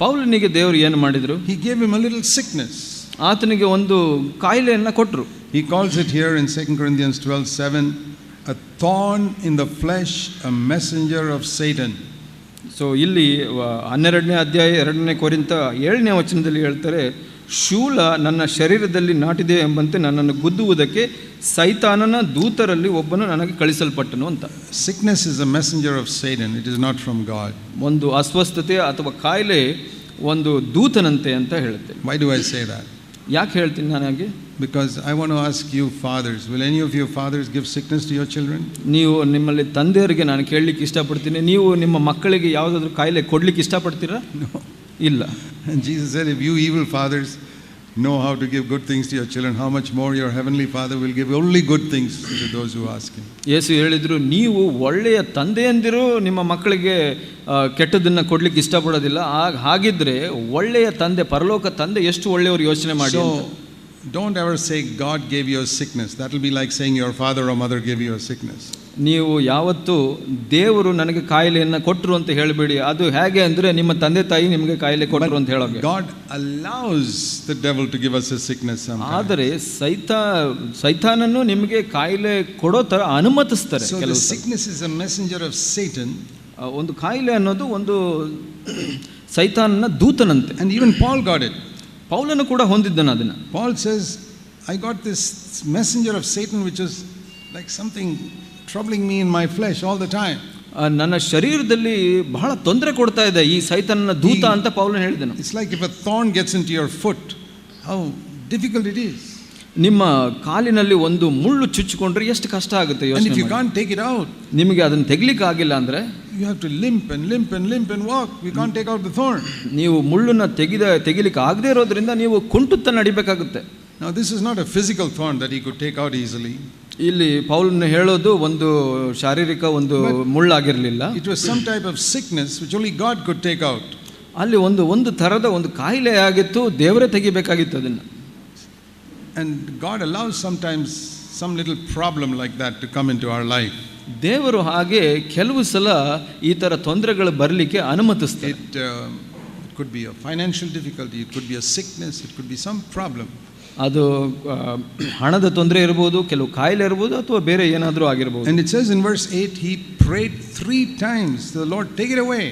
ಪೌಲನಿಗೆ ದೇವರು ಏನು ಮಾಡಿದರು? He gave him a little sickness. ಆತನಿಗೆ ಒಂದು ಕಾಯಿಲೆಯನ್ನು ಕೊಟ್ಟರು. He calls it here in 2 Corinthians 12:7 a thorn in the flesh, a messenger of Satan. So ಇಲ್ಲಿ 12ನೇ ಅಧ್ಯಾಯ 2ನೇ ಕೊರಿಂಥ 7ನೇ ವಚನದಲ್ಲಿ ಹೇಳ್ತಾರೆ, ಶೂಲ ನನ್ನ ಶರೀರದಲ್ಲಿ ನಾಟಿದೆ ಎಂಬಂತೆ ನನ್ನನ್ನು ಗುದ್ದುವುದಕ್ಕೆ ಸೈತಾನನ ದೂತರಲ್ಲಿ ಒಬ್ಬನು ನನಗೆ ಕಳಿಸಲ್ಪಟ್ಟನು ಅಂತ. Sickness is a messenger of Satan. It is not from God. ಒಂದು ಅಸ್ವಸ್ಥತೆ ಅಥವಾ ಕಾಯಿಲೆ ಒಂದು ದೂತನಂತೆ ಅಂತ ಹೇಳುತ್ತೆ. Why do I say that? ಯಾಕೆ ಹೇಳ್ತೀನಿ ನಾನು ಹಾಗೆ? Because I want to ask you fathers, will any of your fathers give sickness to your children? ನೀವು ನಿಮ್ಮಲ್ಲಿ ತಂದೆಯವರಿಗೆ ನಾನು ಕೇಳಲಿಕ್ಕೆ ಇಷ್ಟಪಡ್ತೀನಿ, ನೀವು ನಿಮ್ಮ ಮಕ್ಕಳಿಗೆ ಯಾವುದಾದ್ರೂ ಕಾಯಿಲೆ ಕೊಡ್ಲಿಕ್ಕೆ ಇಷ್ಟಪಡ್ತೀರಾ? No. ಇಲ್ಲ. And Jesus said, if you evil fathers know how to give good things to your children, how much more your heavenly Father will give only good things to those who ask him. ಯೇಸು ಹೇಳಿದ್ರು, ನೀವು ಒಳ್ಳೆಯ ತಂದೆಯಂದಿರು ನಿಮ್ಮ ಮಕ್ಕಳಿಗೆ ಕೆಟ್ಟದನ್ನು ಕೊಡ್ಲಿಕ್ಕೆ ಇಷ್ಟಪಡೋದಿಲ್ಲ. ಹಾಗಿದ್ರೆ ಒಳ್ಳೆಯ ತಂದೆ, ಪರಲೋಕ ತಂದೆ ಎಷ್ಟು ಒಳ್ಳೆಯವರು ಯೋಚನೆ ಮಾಡಿ. Don't ever say God gave you a sickness. That will be like saying your father or mother gave you a sickness. ನೀವು ಯಾವತ್ತು ದೇವರು ನನಗೆ ಕಾಯಿಲೆಯನ್ನು ಕೊಟ್ಟರು ಅಂತ ಹೇಳಬೇಡಿ. ಅದು ಹೇಗೆ ಅಂದರೆ ನಿಮ್ಮ ತಂದೆ ತಾಯಿ ನಿಮಗೆ ಕಾಯಿಲೆ ಕೊಟ್ಟರು ಅಂತ ಹೇಳೋದು. God allows the devil to give us a sickness sometimes. ಆದರೆ ಸೈತಾನನು ನಿಮಗೆ ಕಾಯಿಲೆ ಕೊಡೋ ತರ ಅನುಮತಿಸ್ತಾರೆ. So the sickness is a messenger of Satan. ಒಂದು ಕಾಯಿಲೆ ಅನ್ನೋದು ಒಂದು ಸೈತಾನನ ದೂತನಂತೆ. And even Paul got it. ಪೌಲನು ಕೂಡ ಹೊಂದಿದ್ದನು ಅದನ್ನು. Paul says, I got this messenger of Satan which is like something troubling me in my flesh all the time. ನನ್ನ ಶರೀರದಲ್ಲಿ ಬಹಳ ತೊಂದರೆ ಕೊಡ್ತಾ ಇದೆ ಈ ಸೈತಾನನ ದೂತ ಅಂತ ಪೌಲನು ಹೇಳಿದನು. It's like if a thorn gets into your foot, how difficult it is. ನಿಮ್ಮ ಕಾಲಿನಲ್ಲಿ ಒಂದು ಮುಳ್ಳು ಚುಚ್ಚಿಕೊಂಡ್ರೆ ಎಷ್ಟು ಕಷ್ಟ ಆಗುತ್ತೆ ಯೋಚನೆ ಮಾಡಿ. And if you can't take it out, ನಿಮಗೆ ಅದನ್ನು ತೆಗಿಲಿಕ್ಕೆ ಆಗಿಲ್ಲ ಅಂದ್ರೆ you have to limp and walk. You can't take out the thorn. ನೀವು ಮುಳ್ಳನ್ನ ತೆಗಿಲಿಕ್ಕೆ ಆಗದೆ ಇರೋದ್ರಿಂದ ನೀವು ಕುಂಟುತ್ತಾ ನಡಿಬೇಕಾಗುತ್ತೆ. Now this is not a physical thorn that he could take out easily. ಇಲ್ಲಿ ಪೌಲನು ಹೇಳೋದು ಒಂದು ಶಾರೀರಿಕ ಒಂದು ಮುಳ್ಳಾಗಿರಲಿಲ್ಲ. It was some type of sickness which only God could take out. ಅಲ್ಲಿ ಒಂದು ತರದ ಒಂದು ಕಾಯಿಲೆ ಆಗಿತ್ತು, ದೇವರೇ ತೆಗಿಬೇಕಾಗಿತ್ತು ಅದನ್ನು. And God allows sometimes some little problem like that to come into our life. ದೇವರು ಹಾಗೆ ಕೆಲವು ಸಲ ಈ ತರ ತೊಂದರೆಗಳು ಬರಲಿಕ್ಕೆ ಅನುಮತಿಸ್ತಾರೆ. It could be a financial difficulty, it could be a sickness, it could be some problem. ಅದು ಹಣದ ತೊಂದರೆ ಇರಬಹುದು, ಕೆಲವು ಕಾಯಿಲೆ ಇರಬಹುದು, ಅಥವಾ ಬೇರೆ ಏನಾದರೂ ಆಗಿರಬಹುದು. And it says in verse 8, he prayed 3 times, the Lord take it away.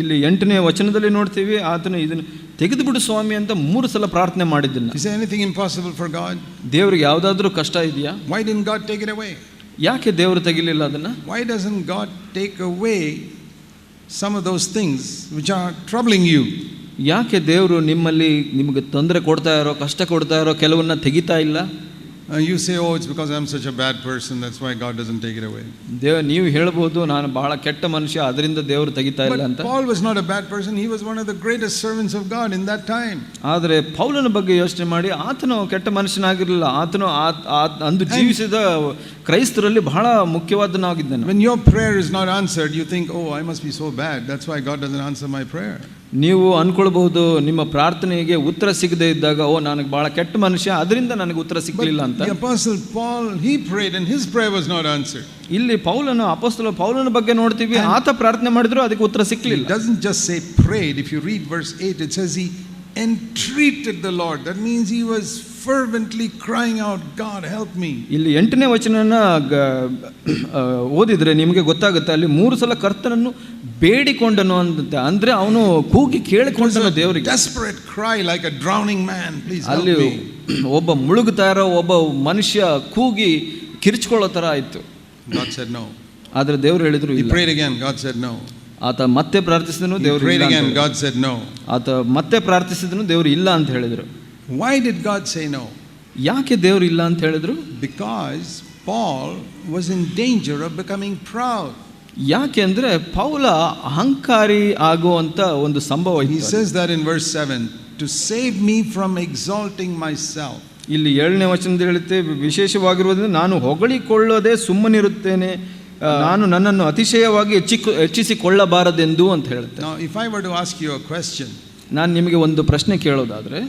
ಇಲ್ಲಿ 8ನೇ ವಚನದಲ್ಲಿ ನೋಡ್ತೀವಿ, ಆತನು ಇದನ್ನು ತೆಗೆದು ಬಿಡು ಸ್ವಾಮಿ ಅಂತ 3 ಸಲ ಪ್ರಾರ್ಥನೆ ಮಾಡಿದ್ದನ್ನ. Is there anything impossible for God? ದೇವರಿಗೆ ಯಾವುದಾದ್ರೂ ಕಷ್ಟ ಇದೆಯಾ? Why didn't God take it away? ಯಾಕೆ ದೇವರು ತೆಗಿಲಿಲ್ಲ ಅದನ್ನ? Why doesn't God take away some of those things which are troubling you? ಯಾಕೆ ದೇವರು ನಿಮಗೆ ತೊಂದರೆ ಕೊಡ್ತಾ ಇರೋ, ಕಷ್ಟ ಕೊಡ್ತಾ ಇರೋ ಕೆಲವನ್ನ ತೆಗಿತಾ ಇಲ್ಲ? You say, oh, it's because I'm such a bad person, that's why God doesn't take it away. ನೀವು ಹೇಳ್ಬೋದು, ನಾನು ಬಹಳ ಕೆಟ್ಟ ಮನುಷ್ಯ, ಅದರಿಂದ ದೇವರು ತೆಗಿತಾ ಇಲ್ಲ ಅಂತ. But Paul was not a bad person, he was one of the greatest servants of God in that time. ಆದರೆ ಪೌಲನ ಬಗ್ಗೆ ಯೋಚನೆ ಮಾಡಿ, ಆತನು ಕೆಟ್ಟ ಮನುಷ್ಯನಾಗಿರಲಿಲ್ಲ, ಆತನು ಅಂದು ಜೀವಿಸಿದ ಕ್ರೈಸ್ತರಲ್ಲಿ ಬಹಳ ಮುಖ್ಯವಾದನಾಗಿದ್ದಾನೆ. When your prayer is not answered, you think, oh, I must be so bad, that's why God doesn't answer my prayer. ನೀವು ಅನ್ಕೊಳ್ಬಹುದು, ನಿಮ್ಮ ಪ್ರಾರ್ಥನೆಗೆ ಉತ್ತರ ಸಿಗದೇ ಇದ್ದಾಗ, ಓ ನನಗೆ ಬಹಳ ಕೆಟ್ಟ ಮನುಷ್ಯ, ಅದರಿಂದ ನನಗೆ ಉತ್ತರ ಸಿಗಲಿಲ್ಲ ಅಂತ. The apostle Paul, he prayed and his prayer was not answered. ಇಲ್ಲಿ ಅಪೊಸ್ತಲ ಪೌಲನ ಬಗ್ಗೆ ನೋಡ್ತೀವಿ, ಆತ ಪ್ರಾರ್ಥನೆ ಮಾಡಿದ್ರು ಅದಕ್ಕೆ ಉತ್ತರ ಸಿಕ್ಕಲಿಲ್ಲ. It doesn't just say prayed. If you read verse 8, it says he entreated the Lord. That means he was fervently crying out, God help me. ಇಲ್ಲಿ 8ನೇ ವಚನನ ಓದಿದ್ರೆ ನಿಮಗೆ ಗೊತ್ತಾಗುತ್ತೆ, ಅಲ್ಲಿ 3 ಸಲ ಕರ್ತನನ್ನು ಬೇಡಿಕೊಂಡನು ಅಂತ. ಅಂದ್ರೆ ಅವನು ಕೂಗಿ ಕೇಳಿಕೊಂಡನು ದೇವರಿಗೆ. Desperate cry like a drowning man, please help ಅಲ್ಲಿ me. ಒಬ್ಬ ಮುಳುಗುತ್ತಾ ಇರೋ ಒಬ್ಬ ಮನುಷ್ಯ ಕೂಗಿ ಕಿರ್ಚ್ಕೊಳ್ಳೋ ತರ ಆಯ್ತು. God said no. ಆದ್ರೆ ದೇವರು ಹೇಳಿದ್ರು He ಇಲ್ಲ. prayed again, God said no. ಆತ ಮತ್ತೆ ಪ್ರಾರ್ಥಿಸಿದನು, ದೇವರು He prayed ಇಲ್ಲ again, ಅಂತ. God said no. ಆತ ಮತ್ತೆ ಪ್ರಾರ್ಥಿಸಿದನು, ದೇವರು ಇಲ್ಲ ಅಂತ ಹೇಳಿದ್ರು. Why did God say no? ಯಾಕೆ ದೇವರು ಇಲ್ಲ ಅಂತ ಹೇಳಿದ್ರು? Because Paul was in danger of becoming proud. ಯಾಕೆ ಅಂದ್ರೆ ಪೌಲ ಅಹಂಕಾರಿ ಆಗುವಂತ ಒಂದು ಸಂಭವ He ಇತ್ತು. says that in verse 7, to save me from exalting myself. ಇಲ್ಲಿ 7ನೇ ವಚನದಲ್ಲಿ ಹೇಳುತ್ತೆ, ವಿಶೇಷವಾಗಿರುವುದರಿಂದ ನಾನು ಹೊಗಳಿಕೊಳ್ಳದೆ ಸುಮ್ಮನಿರುತ್ತೇನೆ, ನಾನು ನನ್ನನ್ನು ಅತಿಶಯವಾಗಿ ಹೆಚ್ಚಿಸಿಕೊಳ್ಳಬಾರದೆಂದು ಅಂತ ಹೇಳುತ್ತೆ. Now, if I were to ask you a question, ನಾನು ನಿಮಗೆ ಒಂದು ಪ್ರಶ್ನೆ ಕೇಳೋದಾದರೆ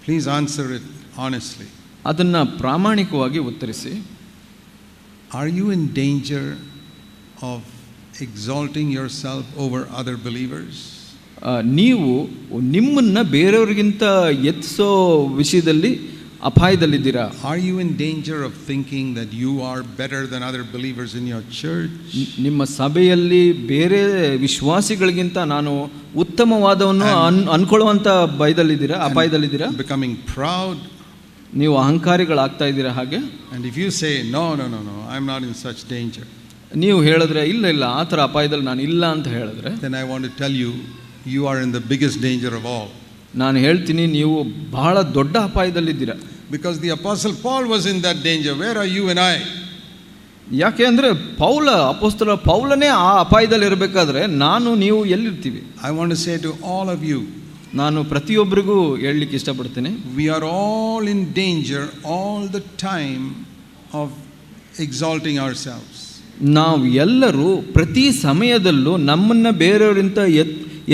please answer it honestly. ಅದನ್ನು ಪ್ರಾಮಾಣಿಕವಾಗಿ ಉತ್ತರಿಸಿ. Are you in danger of exalting yourself over other believers? ನೀವು ನಿಮ್ಮನ್ನು ಬೇರೆಯವರಿಗಿಂತ ಎತ್ತಿಸೋ ವಿಷಯದಲ್ಲಿ ಅಪಾಯದಲ್ಲಿದ್ದೀರಾ? Are you in danger of thinking that you are better than other believers in your church? ನಿಮ್ಮ ಸಭೆಯಲ್ಲಿ ಬೇರೆ ವಿಶ್ವಾಸಿಗಳಿಗಿಂತ ನಾನು ಉತ್ತಮವಾದವನ್ನು ಅನ್ಕೊಳ್ಳುವಂಥ ಭಯದಲ್ಲಿದ್ದೀರಾ, ಅಪಾಯದಲ್ಲಿದ್ದೀರಾ? Becoming proud? ನೀವು ಅಹಂಕಾರಿಗಳಾಗ್ತಾ ಇದ್ದೀರಾ ಹಾಗೆ? And if you say no, I'm not in such danger, ನೀವು ಹೇಳಿದ್ರೆ ಇಲ್ಲ ಆ ಥರ ಅಪಾಯದಲ್ಲಿ ನಾನು ಇಲ್ಲ ಅಂತ ಹೇಳಿದ್ರೆ, then I want to tell you, you are in the biggest danger of all. ನಾನು ಹೇಳ್ತೀನಿ ನೀವು ಬಹಳ ದೊಡ್ಡ ಅಪಾಯದಲ್ಲಿದ್ದೀರಾ. Because the apostle Paul was in that danger. Where are you and I? ಯಾಕೆ ಅಂದರೆ ಅಪೊಸ್ತಲ ಪೌಲನೇ ಆ ಅಪಾಯದಲ್ಲಿ ಇರಬೇಕಾದ್ರೆ ನಾನು ನೀವು ಎಲ್ಲಿರ್ತೀವಿ? I want to say to all of you, ನಾನು ಪ್ರತಿಯೊಬ್ಬರಿಗೂ ಹೇಳಲಿಕ್ಕೆ ಇಷ್ಟಪಡ್ತೇನೆ, we are all in danger all the time of exalting ourselves. ನಾವು ಎಲ್ಲರೂ ಪ್ರತಿ ಸಮಯದಲ್ಲೂ ನಮ್ಮನ್ನ ಬೇರೆಯವರಿಂದ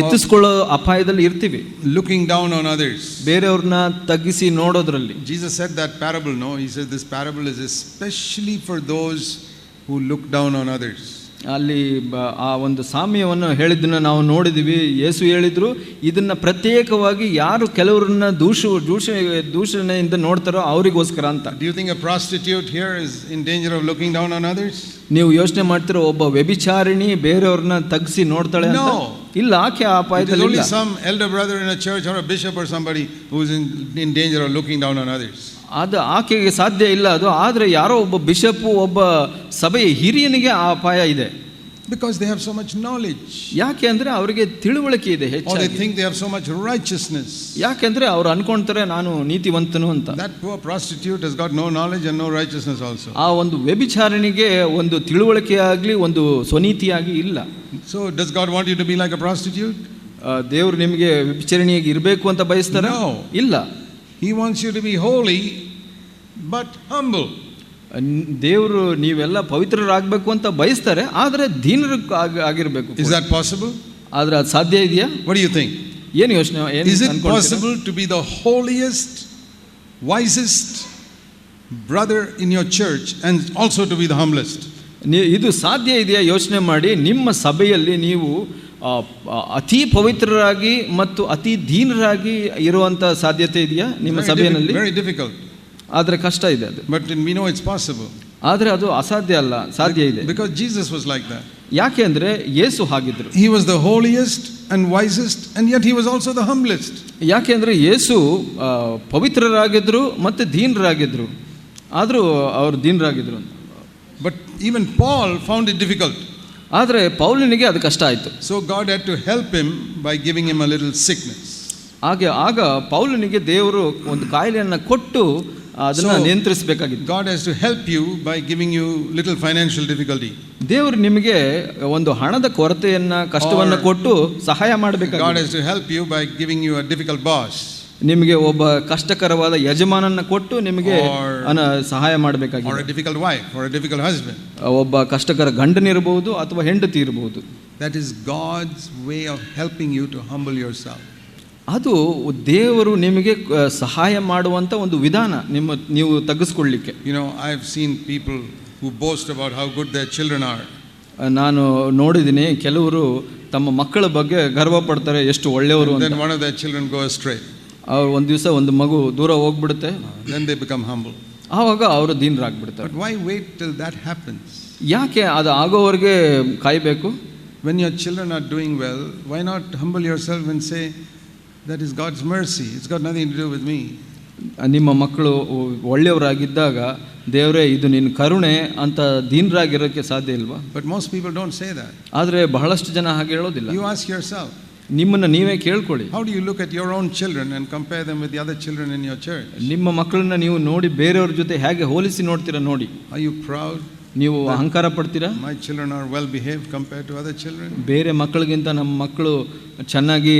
ಎತ್ತಿಸ್ಕೊಳ್ಳೋ ಅಪಾಯದಲ್ಲಿ ಇರ್ತೀವಿ. Looking down on others. ಬೇರೆಯವ್ರನ್ನ ತಗ್ಗಿಸಿ ನೋಡೋದ್ರಲ್ಲಿ. Jesus said that parable, no? He said this parable is especially for those who look down on others. ಅಲ್ಲಿ ಆ ಒಂದು ಸಾಮ್ಯವನ್ನು ಹೇಳಿದ್ದನ್ನು ನಾವು ನೋಡಿದ್ವಿ. ಯೇಸು ಹೇಳಿದ್ರು ಇದನ್ನ ಪ್ರತ್ಯೇಕವಾಗಿ ಯಾರು ಕೆಲವರನ್ನ ದೂಷಣೆಯಿಂದ ನೋಡ್ತಾರೋ ಅವರಿಗೋಸ್ಕರ ಅಂತ. Do you think a prostitute here is in danger of looking down on others? ನೀವು ಯೋಚನೆ ಮಾಡ್ತಿರೋ ಒಬ್ಬ ವ್ಯಭಿಚಾರಿಣಿ ಬೇರೆಯವ್ರನ್ನ ತಗ್ಗಿಸಿ ನೋಡ್ತಾಳೆ ಅಂತ? ಇಲ್ಲ, ಆಕೆ ಆ ಅಪಾಯದಲ್ಲಿ ಇಲ್ಲ. Only some elder brother in a church or a bishop or somebody who is in danger of looking down on others. ಅದು ಆಕೆಗೆ ಸಾಧ್ಯ ಇಲ್ಲ ಅದು. ಆದರೆ ಯಾರೋ ಒಬ್ಬ ಬಿಷಪ್, ಒಬ್ಬ ಸಭೆಯ ಹಿರಿಯನಿಗೆ ಆ ಅಪಾಯ ಇದೆ. Because they have so much knowledge. ಯಾಕೆ ಅಂದ್ರೆ ಅವರಿಗೆ ತಿಳುವಳಿಕೆ ಇದೆ ಹೆಚ್ಚಾಗಿ. Or they think they have so much righteousness. ಯಾಕೆಂದ್ರೆ ಅವರು ಅನ್ಕೊಂತಾರೆ ನಾನು ನೀತಿವಂತನು ಅಂತ. That poor prostitute has got no knowledge and no righteousness also. ಆ ಒಂದು ವ್ಯಭಿಚಾರಣಿಗೆ ಒಂದು ತಿಳುವಳಿಕೆ ಆಗಲಿ ಒಂದು ಸ್ವನೀತಿಯಾಗಿ ಇಲ್ಲ. So does God want you to be like a prostitute? ದೇವರು ನಿಮಗೆ ವ್ಯಭಿಚಾರಣಿಯಾಗಿ ಇರಬೇಕು ಅಂತ ಬಯಸ್ತಾರ? ಇಲ್ಲ. He wants you to be holy but humble. ದೇವರು ನೀವೆಲ್ಲ ಪವಿತ್ರರಾಗಬೇಕು ಅಂತ ಬಯಸ್ತಾರೆ, ಆದರೆ ದೀನರು ಆಗಿರಬೇಕು. Is that possible? ಆದರೆ ಅದು ಸಾಧ್ಯ ಇದೆಯಾ? What do you think? ಏನು ಯೋಚನೆ? Is it possible to be the holiest, wisest brother in your church and also to be the humblest? ಇದು ಸಾಧ್ಯ ಇದೆಯಾ? ಯೋಚನೆ ಮಾಡಿ. ನಿಮ್ಮ ಸಭೆಯಲ್ಲಿ ನೀವು ಅತಿ ಪವಿತ್ರರಾಗಿ ಮತ್ತು ಅತಿ ದೀನರಾಗಿ ಇರುವಂತ ಸಾಧ್ಯತೆ ಇದೆಯಾ ನಿಮ್ಮ ಸಭೆಯಲ್ಲಿ? Very difficult. ಆದರೆ ಕಷ್ಟ ಇದೆ ಅದು. But we know it's possible. ಆದರೆ ಅದು ಅಸಾಧ್ಯ ಅಲ್ಲ, ಸಾಧ್ಯ ಇದೆ. Because Jesus was like that. ಯಾಕೆ ಅಂದ್ರೆ ಯೇಸು ಹಾಗಿದ್ರು. He was the holiest and wisest and yet he was also the humblest. ಯಾಕೆ ಅಂದ್ರೆ ಯೇಸು ಪವಿತ್ರರಾಗಿದ್ರು ಮತ್ತೆ ದೀನರಾಗಿದ್ರು, ಆದರೂ ಅವರು ದೀನರಾಗಿದ್ರು. But even Paul found it difficult. ಆದರೆ ಪೌಲನಿಗೆ ಅದು ಕಷ್ಟ ಆಯಿತು. So God had to help him by giving him a little sickness. ಆಗ ಪೌಲನಿಗೆ ದೇವರು ಒಂದು ಕಾಯಿಲೆಯನ್ನು ಕೊಟ್ಟು ಅದನ್ನು ನಿಯಂತ್ರಿಸಬೇಕಾಗಿತ್ತು. God has to help you by giving you little financial difficulty. ದೇವರು ನಿಮಗೆ ಒಂದು ಹಣದ ಕೊರತೆಯನ್ನ ಕಷ್ಟವನ್ನು ಕೊಟ್ಟು ಸಹಾಯ ಮಾಡಬೇಕಾಗಿದೆ. God has to help you by giving you a difficult boss. ನಿಮಗೆ ಒಬ್ಬ ಕಷ್ಟಕರವಾದ ಯಜಮಾನನ್ನ ಕೊಟ್ಟು ನಿಮಗೆ ಸಹಾಯ ಮಾಡಬೇಕಾಗಿದೆ. Or a difficult wife or a difficult husband. ಒಬ್ಬ ಕಷ್ಟಕರ ಗಂಡನಿರಬಹುದು ಅಥವಾ ಹೆಂಡತಿ ಇರಬಹುದು. That is God's way of helping you to humble yourself. ಅದು ದೇವರು ನಿಮಗೆ ಸಹಾಯ ಮಾಡುವಂತ ಒಂದು ವಿಧಾನ ನೀವು ತಗ್ಗಿಸಿಕೊಳ್ಳಲಿಕ್ಕೆ. You know, I have seen people who boast about how good their children are. ನಾನು ನೋಡಿದ್ದೀನಿ ಕೆಲವರು ತಮ್ಮ ಮಕ್ಕಳ ಬಗ್ಗೆ ಗರ್ವ ಪಡ್ತಾರೆ, ಎಷ್ಟು ಒಳ್ಳೆಯವರು ಅಂತ. Then one of their children go astray. ಅವ್ರು ಒಂದು ದಿವಸ ಒಂದು ಮಗು ದೂರ ಹೋಗ್ಬಿಡುತ್ತೆ. Then they become humble. ಆವಾಗ ಅವರು ದೀನರಾಗ್ಬಿಡ್ತಾರೆ. But why wait till that happens? ಯಾಕೆ ಅದು ಆಗೋವರೆಗೆ ಕಾಯಬೇಕು? When your children are doing well, why not humble yourself and say that is God's mercy, it's got nothing to do with me. ನಿಮ್ಮ ಮಕ್ಕಳು ಒಳ್ಳೆಯವರಾಗಿದ್ದಾಗ ದೇವರೇ ಇದು ನಿನ್ನ ಕರುಣೆ ಅಂತ ದೀನರಾಗಿರೋಕ್ಕೆ ಸಾಧ್ಯ ಇಲ್ವಾ? But most people don't say that. ಆದರೆ ಬಹಳಷ್ಟು ಜನ ಹಾಗೆ ಹೇಳೋದಿಲ್ಲ. You ask yourself. ನಿಮ್ಮನ್ನು ನೀವೇ ಕೇಳ್ಕೊಳ್ಳಿ. How do you look at your own children and compare them with the other children in your church? ನಿಮ್ಮ ಮಕ್ಕಳನ್ನ ನೀವು ನೋಡಿ ಬೇರೆಯವ್ರ ಜೊತೆ ಹೇಗೆ ಹೋಲಿಸಿ ನೋಡ್ತೀರಾ ನೋಡಿ. Are you proud? ನೀವು ಅಹಂಕಾರ ಪಡ್ತೀರಾ? My children are well behaved compared to other children. ಬೇರೆ ಮಕ್ಕಳಿಗಿಂತ ನಮ್ಮ ಮಕ್ಕಳು ಚೆನ್ನಾಗಿ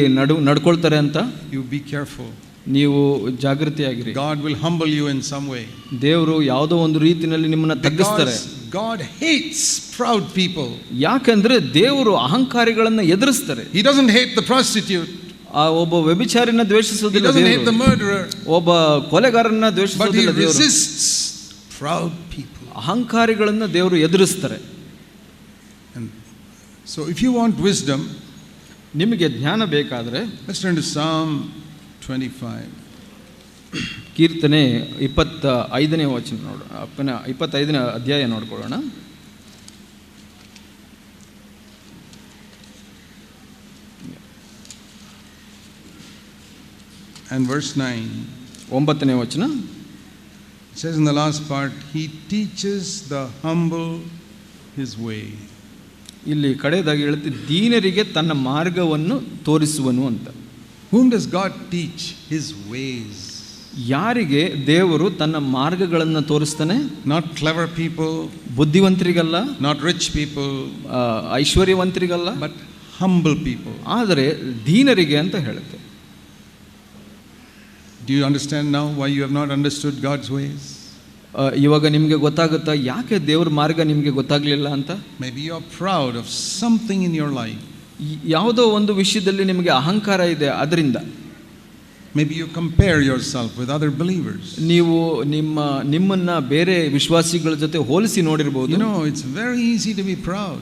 ನಡ್ಕೊಳ್ತಾರೆ ಅಂತ. You be careful. ನೀವು ಜಾಗೃತಿಯಾಗಿರಿ. God will humble you in some way. ದೇವರು ಯಾವುದೋ ಒಂದು ರೀತಿಯಲ್ಲಿ ನಿಮ್ಮನ್ನ ತಗ್ಗಿಸ್ತಾರೆ. God hates proud people. ಯಾಕಂದ್ರೆ ದೇವರು ಅಹಂಕಾರಿಗಳನ್ನು ಎದುರಿಸ್ತಾರೆ. He doesn't hate the prostitute. ಆ ಒಬ್ಬ ವ್ಯಭಿಚಾರಿನ ದ್ವೇಷಿಸುವುದಿಲ್ಲ He doesn't hate ದೇವರು. the murderer. ಒಬ್ಬ ಕೊಲೆಗಾರನ But he ದ್ವೇಷಿಸುವುದಿಲ್ಲ ದೇವರು. resists proud people. ಅಹಂಕಾರಿಗಳನ್ನು ದೇವರು ಎದುರಿಸ್ತಾರೆ. And so if you want wisdom, ನಿಮಗೆ ಜ್ಞಾನ ಬೇಕಾದರೆ let's turn to Psalm 25. ಕೀರ್ತನೆ 25ನೇ ವಚನ ನೋಡು, 25ನೇ ಅಧ್ಯಾಯ ನೋಡ್ಕೊಳ್ಳೋಣ. And verse 9. 9ನೇ ವಚನ. It says in the last part, he teaches the humble his way. ಇಲ್ಲಿ ಕಡೆಯದಾಗಿ ಹೇಳುತ್ತೆ, ದೀನರಿಗೆ ತನ್ನ ಮಾರ್ಗವನ್ನು ತೋರಿಸುವನು ಅಂತ. Whom does God teach his ways? ಯಾರಿಗೆ ದೇವರು ತನ್ನ ಮಾರ್ಗಗಳನ್ನು ತೋರಿಸ್ತಾನೆ? Not clever people, ಬುದ್ಧಿವಂತರಿಗಲ್ಲ, not rich people, ಐಶ್ವರ್ಯವಂತರಿಗಲ್ಲ, but humble people. ಆದರೆ ದೀನರಿಗೆ ಅಂತ ಹೇಳುತ್ತೆ. Do you understand now why you have not understood God's ways? ಇವಾಗ ನಿಮಗೆ ಗೊತ್ತಾಗುತ್ತಾ ಯಾಕೆ ದೇವ್ರ ಮಾರ್ಗ ನಿಮಗೆ ಗೊತ್ತಾಗಲಿಲ್ಲ ಅಂತ? Maybe you are proud of something in your life. ಯಾವುದೋ ಒಂದು ವಿಷಯದಲ್ಲಿ ನಿಮಗೆ ಅಹಂಕಾರ ಇದೆ, ಅದರಿಂದ. Maybe you compare yourself with other believers. ನೀವು ನಿಮ್ಮನ್ನ ಬೇರೆ ವಿಶ್ವಾಸಿಗಳ ಜೊತೆ ಹೋಲಿಸಿ ನೋಡಿರಬಹುದು. You know, it's very easy to be proud.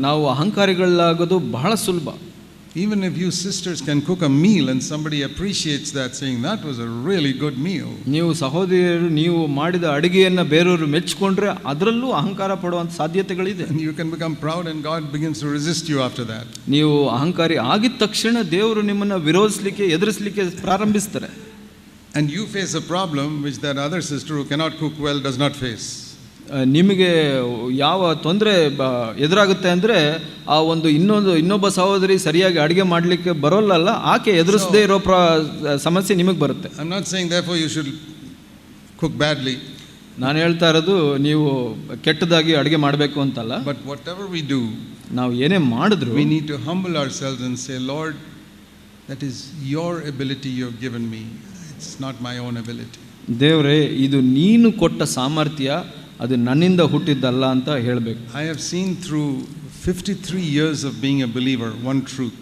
ನಾವು ಅಹಂಕಾರಿಗಳಾಗೋದು ಬಹಳ ಸುಲಭ. Even if you sisters can cook a meal and somebody appreciates that, saying that was a really good meal. ನೀವು ಸಹೋದರಿಯರು ನೀವು ಮಾಡಿದ ಅಡಿಗೆಯನ್ನು ಬೇರೆಯವರು ಮೆಚ್ಚಿಕೊಂಡ್ರೆ ಅದರಲ್ಲೂ ಅಹಂಕಾರ ಪಡುವಂತ ಸಾಧ್ಯತೆಗಳಿದೆ. And you can become proud and God begins to resist you after that. ನೀವು ಅಹಂಕಾರಿ ಆಗಿದ ತಕ್ಷಣ ದೇವರು ನಿಮ್ಮನ್ನು ವಿರೋಧಿಸಲಿಕ್ಕೆ ಎದುರಿಸಲಿಕ್ಕೆ ಪ್ರಾರಂಭಿಸ್ತಾರೆ. And you face a problem which that other sister who cannot cook well does not face. ನಿಮಗೆ ಯಾವ ತೊಂದರೆ ಎದುರಾಗುತ್ತೆ ಅಂದರೆ ಆ ಒಂದು ಇನ್ನೊಬ್ಬ ಸಹೋದರಿ ಸರಿಯಾಗಿ ಅಡುಗೆ ಮಾಡಲಿಕ್ಕೆ ಬರೋಲ್ಲ, ಆಕೆ ಎದುರಿಸದೇ ಇರೋ ಸಮಸ್ಯೆ ನಿಮಗೆ ಬರುತ್ತೆ. I'm not saying therefore you should cook badly. ನಾನು ಹೇಳ್ತಾ ಇರೋದು ನೀವು ಕೆಟ್ಟದಾಗಿ ಅಡುಗೆ ಮಾಡಬೇಕು ಅಂತಲ್ಲ. But whatever we do, ನಾವು ಏನೇ ಮಾಡಿದ್ರು we need to humble ourselves and say, Lord, that is your ability you have given me. It's not my own ability. ದೇವರೇ, ಇದು ನೀನು ಕೊಟ್ಟ ಸಾಮರ್ಥ್ಯ, ಅದು ನನ್ನಿಂದ ಹುಟ್ಟಿದ್ದಲ್ಲ ಅಂತ ಹೇಳಬೇಕು. I have seen through 53 years of being a believer one truth.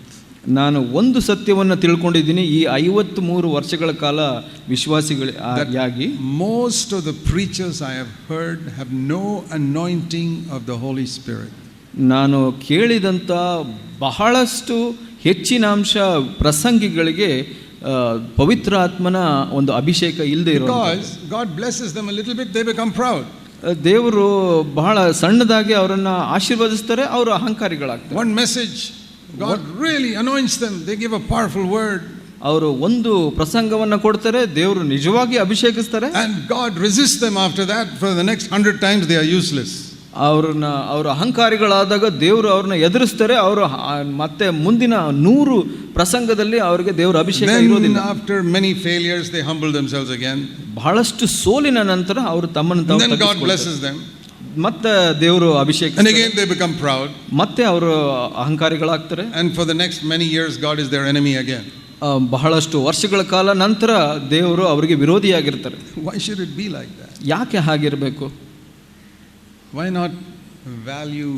ನಾನು ಒಂದು ಸತ್ಯವನ್ನು ತಿಳ್ಕೊಂಡಿದ್ದೀನಿ ಈ 53 ವರ್ಷಗಳ ಕಾಲ ವಿಶ್ವಾಸಿಗಳಾಗಿ. Most of the preachers I have heard have no anointing of the Holy Spirit. ನಾನು ಕೇಳಿದಂಥ ಬಹಳಷ್ಟು ಹೆಚ್ಚಿನ ಅಂಶ ಪ್ರಸಂಗಿಗಳಿಗೆ ಪವಿತ್ರ ಆತ್ಮನ ಒಂದು ಅಭಿಷೇಕ ಇಲ್ಲದೆ ಇರೋ. Because God blesses them a little bit, they become proud. ದೇವರು ಬಹಳ ಸಣ್ಣದಾಗಿ ಅವರನ್ನು ಆಶೀರ್ವದಿಸ್ತಾರೆ, ಅವರು ಅಹಂಕಾರಿಗಳಾಗ್ತಾರೆ. One message, God really anoints them, they give a powerful word. ಅವರು ಒಂದು ಪ್ರಸಂಗವನ್ನು ಕೊಡ್ತಾರೆ, ದೇವರು ನಿಜವಾಗಿ ಅಭಿಷೇಕಿಸ್ತಾರೆ. And God resists them after that. For the next 100 times they are useless. ಅವರು ಅಹಂಕಾರಿಗಳಾದಾಗ ದೇವರು ಅವ್ರನ್ನ ಎದುರಿಸ್ತಾರೆ. ಅವರು ಮತ್ತೆ ಮುಂದಿನ 100 ಪ್ರಸಂಗದಲ್ಲಿ ಅವರಿಗೆ ದೇವರ ಅಭಿಷೇಕ ಇರೋದಿಲ್ಲ. Then after many failures they humble themselves again. ಬಹಳಷ್ಟು ಸೋಲಿನ ನಂತರ ಅವರು ತಮ್ಮನ್ನು ತಾವು Then God blesses them. ಮತ್ತೆ ದೇವರು ಅಭಿಷೇಕ. And again they become proud. ಮತ್ತೆ ಅವರು ಅಹಂಕಾರಿಗಳಾಗ್ತಾರೆ. And for the next many years God is their enemy again. ಬಹಳಷ್ಟು ವರ್ಷಗಳ ಕಾಲ ನಂತರ ದೇವರು ಅವರಿಗೆ ವಿರೋಧಿಯಾಗಿರ್ತಾರೆ. Why should it be like that? ಯಾಕೆ ಹಾಗಿರಬೇಕು? Why not value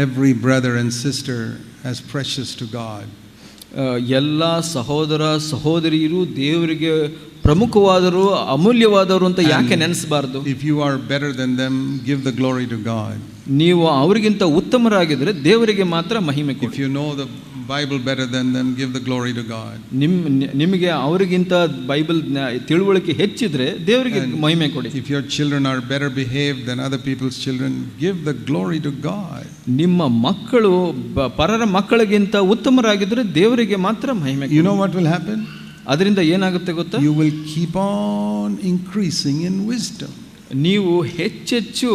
every brother and sister as precious to God? ಎಲ್ಲ ಸಹೋದರ ಸಹೋದರಿಯರು ದೇವರಿಗೆ ಪ್ರಮುಖವಾದರು, ಅಮೂಲ್ಯವಾದವರು ಅಂತ ಯಾಕೆ ನೆನೆಸಬಾರದು? If you are better than them, give the glory to God. ನೀವು ಅವರಿಗಿಂತ ಉತ್ತಮರಾಗಿದ್ದರೆ ದೇವರಿಗೆ ಮಾತ್ರ ಮಹಿಮೆ ಕೊಡಿ. If you know the Bible better than them, give the glory to God. ನಿಮಗೆ ಅವರಿಗಿಂತ ಬೈಬಲ್ ತಿಳುವಳಿಕೆ ಹೆಚ್ಚಿದ್ರೆ ದೇವರಿಗೆ ಮಹಿಮೆ ಕೊಡಿ. If your children are better behaved than other people's children, give the glory to God. ನಿಮ್ಮ ಮಕ್ಕಳು ಪರರ ಮಕ್ಕಳಿಗಿಂತ ಉತ್ತಮರಾಗಿದ್ದರೆ ದೇವರಿಗೆ ಮಾತ್ರ ಮಹಿಮೆ ಕೊಡಿ. You know what will happen? ಅದರಿಂದ ಏನಾಗುತ್ತೆ ಗೊತ್ತಾ? You will keep on increasing in wisdom. ನೀವು ಹೆಚ್ಚೆಚ್ಚು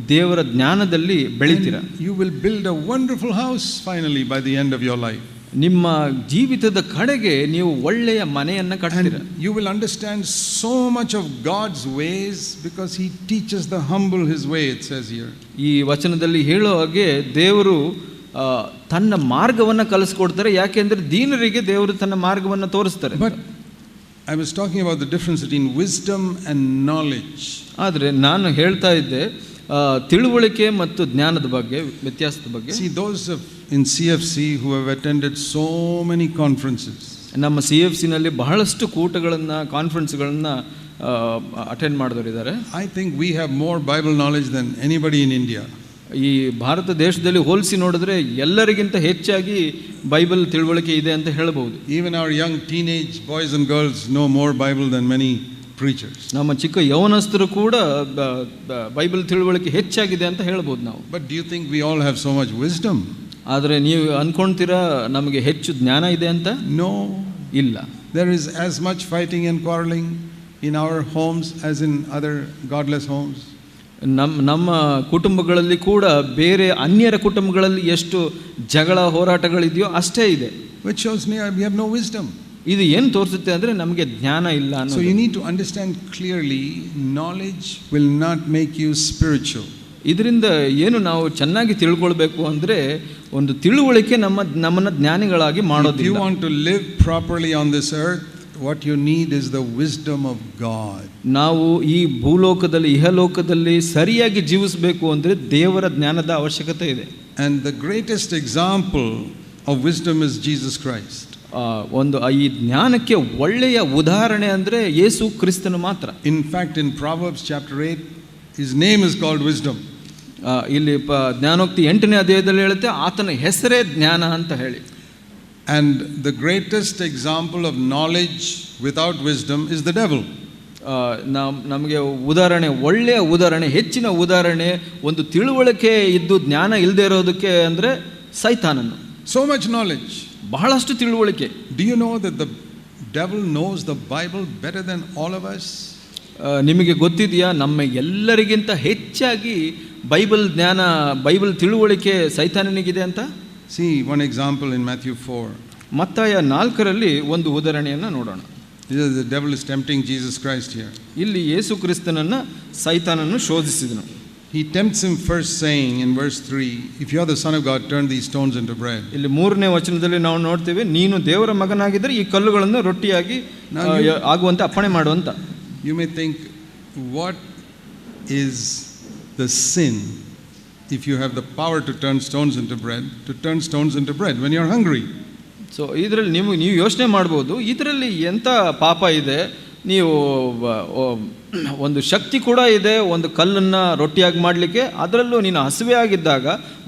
ದೇವರ ಜ್ಞಾನದಲ್ಲಿ ಬೆಳಿತೀರ. You will build a wonderful house finally by the end of your life. ನಿಮ್ಮ ಜೀವಿತದ ಕಡೆಗೆ ನೀವು ಒಳ್ಳೆಯ ಮನೆಯನ್ನು ಕಟ್ತೀರ. You will understand so much of God's ways because he teaches the humble his way, it says here. ಈ ವಚನದಲ್ಲಿ ಹೇಳೋ ಹಾಗೆ ದೇವರು ತನ್ನ ಮಾರ್ಗವನ್ನು ಕಲಿಸ್ಕೊಡ್ತಾರೆ. ಯಾಕೆಂದ್ರೆ ದೀನರಿಗೆ ದೇವರು ತನ್ನ ಮಾರ್ಗವನ್ನು ತೋರಿಸ್ತಾರೆ. But I was talking about the difference between wisdom and knowledge. ಆದರೆ ನಾನು ಹೇಳ್ತಾ ಇದ್ದೆ ತಿಳುವಳಿಕೆ ಮತ್ತು ಜ್ಞಾನದ ಬಗ್ಗೆ, ವ್ಯತ್ಯಾಸದ ಬಗ್ಗೆ. See, those in CFC who have attended so many conferences. ನಮ್ಮ CFCನಲ್ಲಿ ಬಹಳಷ್ಟು ಕೂಟಗಳನ್ನು, ಕಾನ್ಫರೆನ್ಸ್ಗಳನ್ನು attend ಮಾಡಿದವರಿದ್ದಾರೆ. I think we have more Bible knowledge than anybody in India. ಈ ಭಾರತ ದೇಶದಲ್ಲಿ ಹೋಲಿಸಿ ನೋಡಿದ್ರೆ ಎಲ್ಲರಿಗಿಂತ ಹೆಚ್ಚಾಗಿ ಬೈಬಲ್ ತಿಳುವಳಿಕೆ ಇದೆ ಅಂತ ಹೇಳಬಹುದು. Even our young teenage boys and girls know more Bible than many preachers. ನಮ್ಮ ಚಿಕ್ಕ ಯೌವನಸ್ಥರು ಕೂಡ ಬೈಬಲ್ ತಿಳುವಳಿಕೆ ಹೆಚ್ಚಾಗಿದೆ ಅಂತ ಹೇಳಬಹುದು ನಾವು. But do you think we all have so much wisdom? ಆದರೆ ನೀವು ಅನ್ಕೊಂತೀರಾ ನಮಗೆ ಹೆಚ್ಚು ಜ್ಞಾನ ಇದೆ ಅಂತ? No, ಇಲ್ಲ. There is as much fighting and quarreling in our homes as in other godless homes. ನಮ್ಮ ಕುಟುಂಬಗಳಲ್ಲಿ ಕೂಡ ಬೇರೆ ಅನ್ಯರ ಕುಟುಂಬಗಳಲ್ಲಿ ಎಷ್ಟು ಜಗಳ ಹೋರಾಟಗಳಿದೆಯೋ ಅಷ್ಟೇ ಇದೆ. Which shows me we have no wisdom. ಇದು ಏನು ತೋರಿಸುತ್ತೆ ಅಂದರೆ ನಮಗೆ ಜ್ಞಾನ ಇಲ್ಲ ಅನ್ನೋದು. So you need to understand clearly, knowledge will not make you spiritual. ಇದರಿಂದ ಏನು ನಾವು ಚೆನ್ನಾಗಿ ತಿಳ್ಕೊಳ್ಬೇಕು ಅಂದರೆ ಒಂದು ತಿಳುವಳಿಕೆ ನಮ್ಮನ್ನು ಜ್ಞಾನಿಗಳಾಗಿ ಮಾಡೋದಿಲ್ಲ. If you want to live properly on this earth, what you need is the wisdom of God. ನಾವು ಈ ಭೂಲೋಕದಲ್ಲಿ, ಇಹಲೋಕದಲ್ಲಿ ಸರಿಯಾಗಿ ಜೀವಿಸಬೇಕು ಅಂದರೆ ದೇವರ ಜ್ಞಾನದ ಅವಶ್ಯಕತೆ ಇದೆ. And the greatest example of wisdom is Jesus Christ. ಒಂದು ಈ ಜ್ಞಾನಕ್ಕೆ ಒಳ್ಳೆಯ ಉದಾಹರಣೆ ಅಂದರೆ ಯೇಸು ಕ್ರಿಸ್ತನು ಮಾತ್ರ. In fact, in Proverbs chapter 8, his name is called wisdom. ಇಲ್ಲಿ ಜ್ಞಾನೋಕ್ತಿ 8ನೇ ಅಧ್ಯಾಯದಲ್ಲಿ ಹೇಳುತ್ತೆ ಆತನ ಹೆಸರೇ ಜ್ಞಾನ ಅಂತ ಹೇಳಿ. And the greatest example of knowledge without wisdom is the devil. ನಮಗೆ ಉದಾಹರಣೆ, ಒಳ್ಳೆಯ ಉದಾಹರಣೆ, ಹೆಚ್ಚಿನ ಉದಾಹರಣೆ ಒಂದು ತಿಳುವಳಿಕೆ ಇದ್ದು ಜ್ಞಾನ ಇಲ್ಲದೆ ಇರೋದಕ್ಕೆ ಅಂದರೆ ಸೈತಾನನು. So much knowledge. ಬಹಳಷ್ಟು ತಿಳುವಳಿಕೆ. Do you know that the devil knows the Bible better than all of us? ನಿಮಗೆ ಗೊತ್ತಿದೆಯಾ ನಮ್ಮ ಎಲ್ಲರಿಗಿಂತ ಹೆಚ್ಚಾಗಿ ಬೈಬಲ್ ಜ್ಞಾನ, ಬೈಬಲ್ ತಿಳುವಳಿಕೆ ಸೈತಾನನಿಗಿದೆ ಅಂತ? See one example in Matthew 4. ಮತ್ತಾಯ 4ರಲ್ಲಿ ಒಂದು ಉದಾಹರಣೆಯನ್ನು ನೋಡೋಣ. The devil is tempting Jesus Christ here. ಇಲ್ಲಿ ಯೇಸು ಕ್ರಿಸ್ತನನ್ನು ಸೈತಾನನು ಶೋಧಿಸಿದನು. He tempts him first saying in verse 3, if you are the son of God, turn these stones into bread. ಇಲ್ಲಿ 3ನೇ ವಚನದಲ್ಲಿ ನಾವು ನೋಡ್ತೇವೆ, ನೀನು ದೇವರ ಮಗನಾಗಿದ್ದರೆ ಈ ಕಲ್ಲುಗಳನ್ನು ರೊಟ್ಟಿಯಾಗಿ ಆಗುವಂತೆ ಅಪ್ಪಣೆ ಮಾಡುವಂತ. You may think, what is the sin if you have the power to turn stones into bread, to turn stones into bread when you're hungry? So ಇದರಲ್ಲಿ ನೀವು ಯೋಚನೆ ಮಾಡ್ಬೋದು, ಇದರಲ್ಲಿ ಎಂಥ ಪಾಪ ಇದೆ, ನೀವು ಒಂದು ಶಕ್ತಿ ಕೂಡ ಇದೆ ಒಂದು ಕಲ್ಲನ್ನು ರೊಟ್ಟಿಯಾಗಿ ಮಾಡಲಿಕ್ಕೆ, ಅದರಲ್ಲೂ ನೀನು ಹಸಿವೆ ಆಗಿದ್ದಾಗ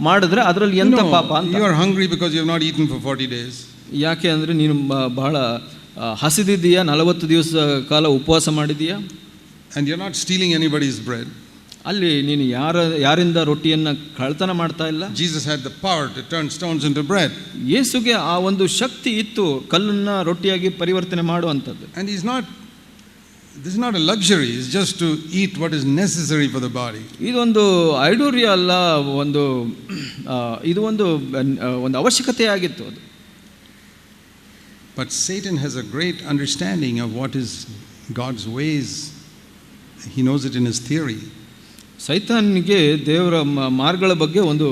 ಮಾಡಿದ್ರೆ ಅದರಲ್ಲಿ ಎಂಥ ಪಾಪ ಅಂತ. You are hungry because you have not eaten for 40 days. ಯಾಕೆ ಅಂದರೆ ನೀನು ಬಹಳ ಹಸಿದಿದ್ದೀಯಾ, 40 ದಿವಸ ಕಾಲ ಉಪವಾಸ ಮಾಡಿದೀಯಾ. And you're not stealing anybody's bread. ಅಲ್ಲಿ ನೀನು ಯಾರಿಂದ ರೊಟ್ಟಿಯನ್ನು ಕಳ್ತನ ಮಾಡ್ತಾ ಇಲ್ಲ. Jesus had the power to turn stones into bread. ಯೇಸುಗೆ ಆ ಒಂದು ಶಕ್ತಿ ಇತ್ತು ಕಲ್ಲನ್ನು ರೊಟ್ಟಿಯಾಗಿ ಪರಿವರ್ತನೆ ಮಾಡುವಂಥದ್ದು. And this is not a luxury, it's just to eat what is necessary for the body. ಇದೊಂದು ಐಡೋರಿಯ ಅಲ್ಲ, ಇದು ಒಂದು ಅವಶ್ಯಕತೆ ಆಗಿತ್ತು ಅದು. But Satan has a great understanding of what is God's ways. He knows it in his theory. ಸೈತಾನಿಗೆ ದೇವರ ಮಾರ್ಗಗಳ ಬಗ್ಗೆ ಒಂದು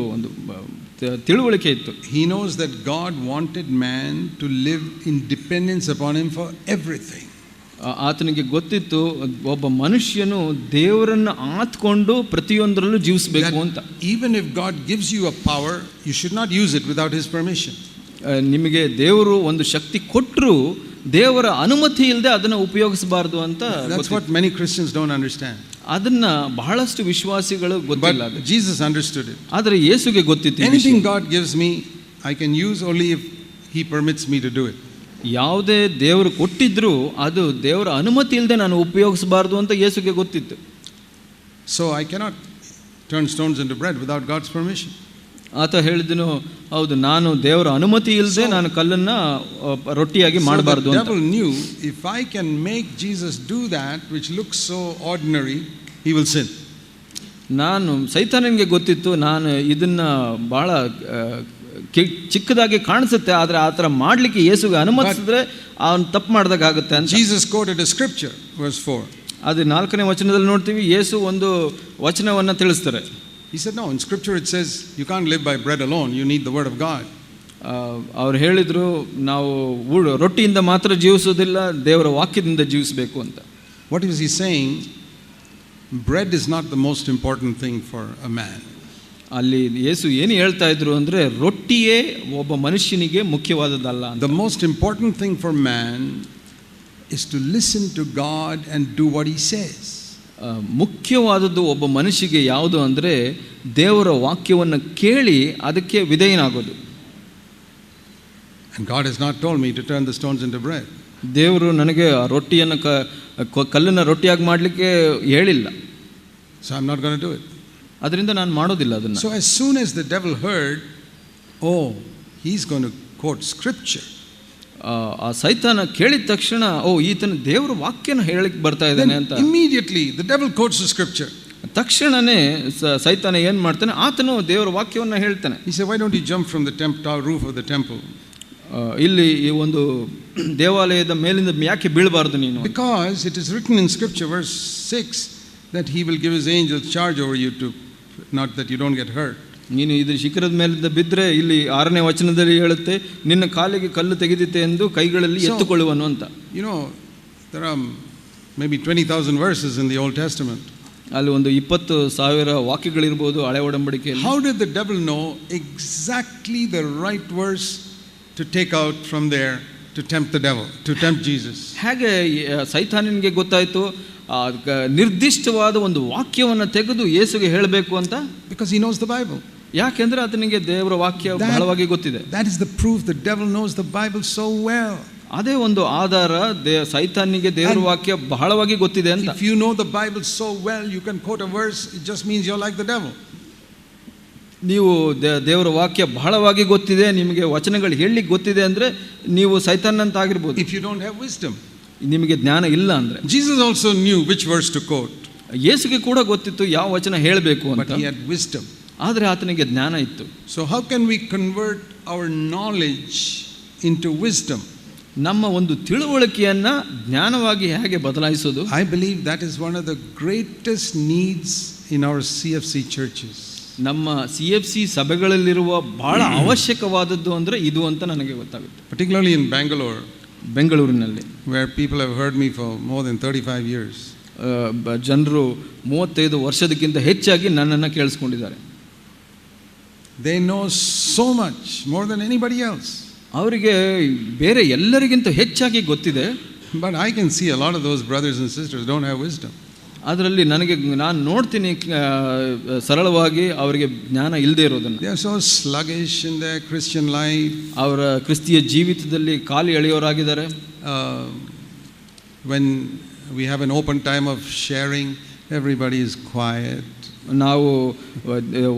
ತಿಳುವಳಿಕೆ ಇತ್ತು. He knows that God wanted man to live in dependence upon him for everything. ಆತನಿಗೆ ಗೊತ್ತಿತ್ತು ಒಬ್ಬ ಮನುಷ್ಯನು ದೇವರನ್ನು ಆತ್ಕೊಂಡು ಪ್ರತಿಯೊಂದರಲ್ಲೂ ಜೀವಿಸಬೇಕು ಅಂತ. Even if God gives you a power, you should not use it without his permission. ನಿಮಗೆ ದೇವರು ಒಂದು ಶಕ್ತಿ ಕೊಟ್ಟರು ದೇವರ ಅನುಮತಿ ಇಲ್ಲದೆ ಅದನ್ನು ಉಪಯೋಗಿಸಬಾರದು ಅಂತ. That's what many Christians don't understand. ಅದನ್ನ ಬಹಳಷ್ಟು ವಿಶ್ವಾಸಿಗಳು ಗೊತ್ತಿಲ್ಲ. But Jesus understood it. ಆದರೆ ಯೇಸುಗೆ ಗೊತ್ತಿತ್ತು. Anything God gives me, I can use only if he permits me to do it. ಯಾವುದೇ ದೇವರು ಕೊಟ್ಟಿದ್ರು ಅದು ದೇವರ ಅನುಮತಿ ಇಲ್ಲದೆ ನಾನು ಉಪಯೋಗಿಸಬಾರದು ಅಂತ ಯೇಸುಗೆ ಗೊತ್ತಿತ್ತು. So I cannot turn stones into bread without God's permission. ಆತ ಹೇಳಿದನು, ಹೌದು, ನಾನು ದೇವರ ಅನುಮತಿ ಇಲ್ಲದೆ ನಾನು ಕಲ್ಲನ್ನು ರೊಟ್ಟಿಯಾಗಿ ಮಾಡಬಾರ್ದು ಅಂತ. The devil knew if I can make Jesus do that which looks so ordinary, he will sin. ಸೈತಾನನಿಗೆ ಗೊತ್ತಿತ್ತು, ನಾನು ಇದನ್ನ ಬಹಳ ಚಿಕ್ಕದಾಗಿ ಕಾಣಿಸುತ್ತೆ, ಆದರೆ ಆ ಥರ ಮಾಡಲಿಕ್ಕೆ ಯೇಸುಗೆ ಅನುಮತಿಸಿದ್ರೆ ಅವನು ತಪ್ಪು ಮಾಡಿದಾಗ ಆಗುತ್ತೆ ಅಂತ. Jesus quoted a scripture, verse 4. ಅದು 4ನೇ ವಚನದಲ್ಲಿ ನೋಡ್ತೀವಿ, ಯೇಸು ಒಂದು ವಚನವನ್ನು ತಿಳಿಸ್ತಾರೆ. He said, no, in scripture it says you can't live by bread alone, you need the word of God. ಅವ್ರು ಹೇಳಿದರು, ನಾವು ರೊಟ್ಟಿಯಿಂದ ಮಾತ್ರ ಜೀವಿಸೋದಿಲ್ಲ, ದೇವರ ವಾಕ್ಯದಿಂದ ಜೀವಿಸಬೇಕು ಅಂತ. What is he saying? Bread is not the most important thing for a man. ಅಲ್ಲಿ ಯೇಸು ಏನು ಹೇಳ್ತಾ ಇದ್ರು ಅಂದರೆ, ರೊಟ್ಟಿಯೇ ಒಬ್ಬ ಮನುಷ್ಯನಿಗೆ ಮುಖ್ಯವಾದದ್ದಲ್ಲ. The most important thing for man is to listen to God and do what he says. ಮುಖ್ಯವಾದದ್ದು ಒಬ್ಬ ಮನುಷ್ಯನಿಗೆ ಯಾವುದು ಅಂದರೆ, ದೇವರ ವಾಕ್ಯವನ್ನು ಕೇಳಿ ಅದಕ್ಕೆ ವಿಧೇಯನಾಗೋದು. And God has not told me to turn the stones into bread. ದೇವರು ನನಗೆ ರೊಟ್ಟಿಯನ್ನು ಕಲ್ಲನ್ನು ರೊಟ್ಟಿಯಾಗಿ ಮಾಡಲಿಕ್ಕೆ ಹೇಳಿಲ್ಲ. So I'm not going to do it. ಅದರಿಂದ ನಾನು ಮಾಡೋದಿಲ್ಲ ಅದನ್ನು. So as soon as the devil heard, oh, he's going to quote scripture. ಆ ಸೈತಾನ ಕೇಳಿದ ತಕ್ಷಣ, ಓ, ಈತನ ದೇವರ ವಾಕ್ಯನ ಹೇಳಕ್ಕೆ ಬರ್ತಾ ಇದ್ದಾನೆ ಅಂತ, immediately the devil quotes the scripture. ತಕ್ಷಣನೇ ಸೈತಾನ ಏನು ಮಾಡ್ತಾನೆ, ಆತನು ದೇವರ ವಾಕ್ಯವನ್ನು ಹೇಳ್ತಾನೆ. He said, why don't you jump from the roof of the temple? ಇಲ್ಲಿ ಈ ಒಂದು ದೇವಾಲಯದ ಮೇಲಿಂದ ಯಾಕೆ ಬೀಳಬಾರದು ನೀನು? Because it is written in scripture, verse 6, that he will give his angels charge over you to, not that you don't get hurt. ನೀನು ಇದು ಶಿಖರದ ಮೇಲಿಂದ ಬಿದ್ದರೆ, ಇಲ್ಲಿ 6ನೇ ವಚನದಲ್ಲಿ ಹೇಳುತ್ತೆ, ನಿನ್ನ ಕಾಲಿಗೆ ಕಲ್ಲು ತೆಗೆದಿತ್ತೆ ಎಂದು ಕೈಗಳಲ್ಲಿ ಎತ್ತುಕೊಳ್ಳುವನು ಅಂತ. You know, there are maybe 20,000 verses in the Old Testament. ಅಲ್ಲಿ ಒಂದು 20,000 ವಾಕ್ಯಗಳಿರ್ಬೋದು ಹಳೆ ಒಡಂಬಡಿಕೆಯಲ್ಲಿ. How did the devil know exactly the right verse to take out from there to tempt the devil, to tempt Jesus? ಹೇಗೆ ಸೈತಾನನಿಗೆ ಗೊತ್ತಾಯಿತು ನಿರ್ದಿಷ್ಟವಾದ ಒಂದು ವಾಕ್ಯವನ್ನು ತೆಗೆದು ಯೇಸುಗೆ ಹೇಳಬೇಕು ಅಂತ? Because he knows the Bible. ಯಾಕೆಂದ್ರೆ ಆತನಿಗೆ ದೇವರ ವಾಕ್ಯ ಬಹಳವಾಗಿ ಗೊತ್ತಿದೆ. That is the proof the devil knows the Bible so well. ಅದೇ ಒಂದು ಆಧಾರ, ಸೈತಾನಿಗೆ ದೇವರ ವಾಕ್ಯ ಬಹಳವಾಗಿ ಗೊತ್ತಿದೆ ಅಂತ. If you know the Bible so well, you can quote a verse, it just means you're like the devil. ನೀವು ದೇವರ ವಾಕ್ಯ ಬಹಳವಾಗಿ ಗೊತ್ತಿದೆ, ನಿಮಗೆ ವಚನಗಳು ಹೇಳಲಿಕ್ಕೆ ಗೊತ್ತಿದೆ ಅಂದರೆ ನೀವು ಸೈತಾನ ಅಂತ ಆಗಿರ್ಬೋದು. If you don't have wisdom, ನಿಮಗೆ ಜ್ಞಾನ ಇಲ್ಲ ಅಂದರೆ. Jesus also knew which verse to quote. ಯೇಸುಗೆ ಕೂಡ ಗೊತ್ತಿತ್ತು ಯಾವ ವಚನ ಹೇಳಬೇಕು ಅಂತ. But he had wisdom. ಆದರೆ ಆತನಿಗೆ ಜ್ಞಾನ ಇತ್ತು. So how can we convert our knowledge into wisdom? ನಮ್ಮ ಒಂದು ತಿಳುವಳಿಕೆಯನ್ನ ಜ್ಞಾನವಾಗಿ ಹೇಗೆ ಬದಲಾಯಿಸೋದು? I believe that is one of the greatest needs in our CFC churches. ನಮ್ಮ CFC ಸಭೆಗಳಲ್ಲಿರುವ ಬಹಳ ಅವಶ್ಯಕವಾದದ್ದು ಅಂದರೆ ಇದು ಅಂತ ನನಗೆ ಗೊತ್ತಾಗುತ್ತೆ. Particularly in Bangalore, ಬೆಂಗಳೂರಿನಲ್ಲಿ, where people have heard me for more than 35 years. ಜನರು 35 ವರ್ಷದಕ್ಕಿಂತ ಹೆಚ್ಚಾಗಿ ನನ್ನನ್ನು ಕೇಳಿಸ್ಕೊಂಡಿದ್ದಾರೆ. They know so much more than anybody else. ಅವರಿಗೆ ಬೇರೆ ಎಲ್ಲರಿಗಿಂತ ಹೆಚ್ಚಾಗಿ ಗೊತ್ತಿದೆ. But I can see a lot of those brothers and sisters don't have wisdom. ಅದರಲ್ಲಿ ನಾನು ನೋಡ್ತೀನಿ ಸರಳವಾಗಿ ಅವರಿಗೆ ಜ್ಞಾನ ಇಲ್ಲದೆ ಇರೋದನ್ನು. They are so sluggish in their Christian life. ಅವರ ಕ್ರಿಸ್ತಿಯ ಜೀವಿತದಲ್ಲಿ ಕಾಲು ಎಳೆಯೋರಾಗಿದ್ದಾರೆ. When we have an open time of sharing, everybody is quiet. ನಾವು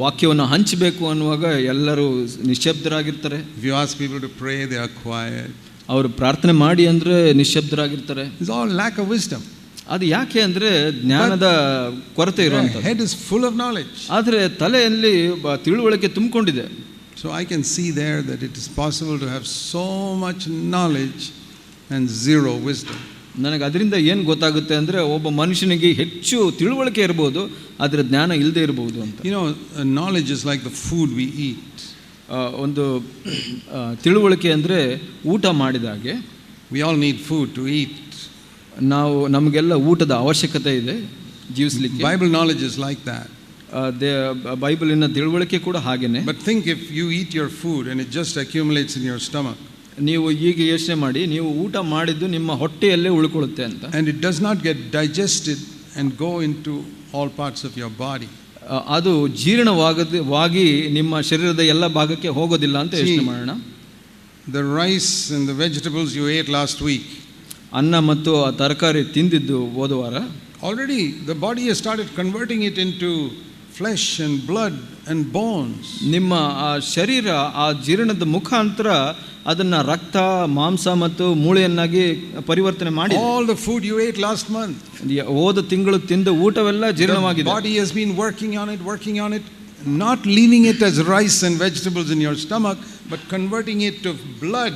ವಾಕ್ಯವನ್ನು ಹಂಚಬೇಕು ಅನ್ನುವಾಗ ಎಲ್ಲರೂ ನಿಶ್ಶಬ್ದರಾಗಿರ್ತಾರೆ. If you ask people to pray, they are quiet. ಅವರು ಪ್ರಾರ್ಥನೆ ಮಾಡಿ ಅಂದರೆ ನಿಶ್ಶಬ್ದರಾಗಿರ್ತಾರೆ. It's all lack of wisdom. ಅದು ಯಾಕೆ ಅಂದರೆ ಜ್ಞಾನದ ಕೊರತೆ ಇರುವಂಥದ್ದು. Head is full of knowledge. ಆದರೆ ತಲೆಯಲ್ಲಿ ತಿಳುವಳಿಕೆ ತುಂಬಿಕೊಂಡಿದೆ. So I can see there that it is possible to have so much knowledge and zero wisdom. ನನಗೆ ಅದರಿಂದ ಏನು ಗೊತ್ತಾಗುತ್ತೆ ಅಂದರೆ, ಒಬ್ಬ ಮನುಷ್ಯನಿಗೆ ಹೆಚ್ಚು ತಿಳುವಳಿಕೆ ಇರ್ಬೋದು, ಆದರೆ ಜ್ಞಾನ ಇಲ್ಲದೆ ಇರ್ಬೋದು ಅಂತ. You know, knowledge is like the food we eat. ಒಂದು ತಿಳುವಳಿಕೆ ಅಂದರೆ ಊಟ ಮಾಡಿದಾಗೆ. We all need food to eat. ನಮಗೆಲ್ಲ ಊಟದ ಅವಶ್ಯಕತೆ ಇದೆ ಜೀವಿಸಲಿಕ್ಕೆ. Bible knowledge is like that. ಬೈಬಲಿನ ತಿಳುವಳಿಕೆ ಕೂಡ ಹಾಗೇನೆ. But think, if you eat your food and it just accumulates in your stomach. ನೀವು ಈಗ ಯೋಚನೆ ಮಾಡಿ, ನೀವು ಊಟ ಮಾಡಿದ್ದು ನಿಮ್ಮ ಹೊಟ್ಟೆಯಲ್ಲೇ ಉಳ್ಕೊಳ್ಳುತ್ತೆ ಅಂತ. And it does not get digested and go into all parts of your body. ಅದು ಜೀರ್ಣವಾಗಿ ನಿಮ್ಮ ಶರೀರದ ಎಲ್ಲ ಭಾಗಕ್ಕೆ ಹೋಗೋದಿಲ್ಲ ಅಂತ ಯೋಚನೆ ಮಾಡೋಣ. The rice and the vegetables you ate last week. ಅನ್ನ ಮತ್ತು ಆ ತರಕಾರಿ ತಿಂದಿದ್ದು ಹೋದ ವಾರ. Already the body has started converting it into flesh and blood and bones. ನಿಮ್ಮ ಆ ಶರೀರ ಆ ಜೀರ್ಣದ ಮುಖಾಂತರ ಅದನ್ನ ರಕ್ತ, ಮಾಂಸ ಮತ್ತು ಮೂಳೆಯನ್ನಾಗಿ ಪರಿವರ್ತನೆ ಮಾಡಿ. All the food you ate last month. ಹೋದ ತಿಂಗಳು ತಿಂದ ಊಟವೆಲ್ಲ ಜೀರ್ಣವಾಗಿದೆ. The body has been working on it, not leaving it as rice and vegetables in your stomach, but converting it to blood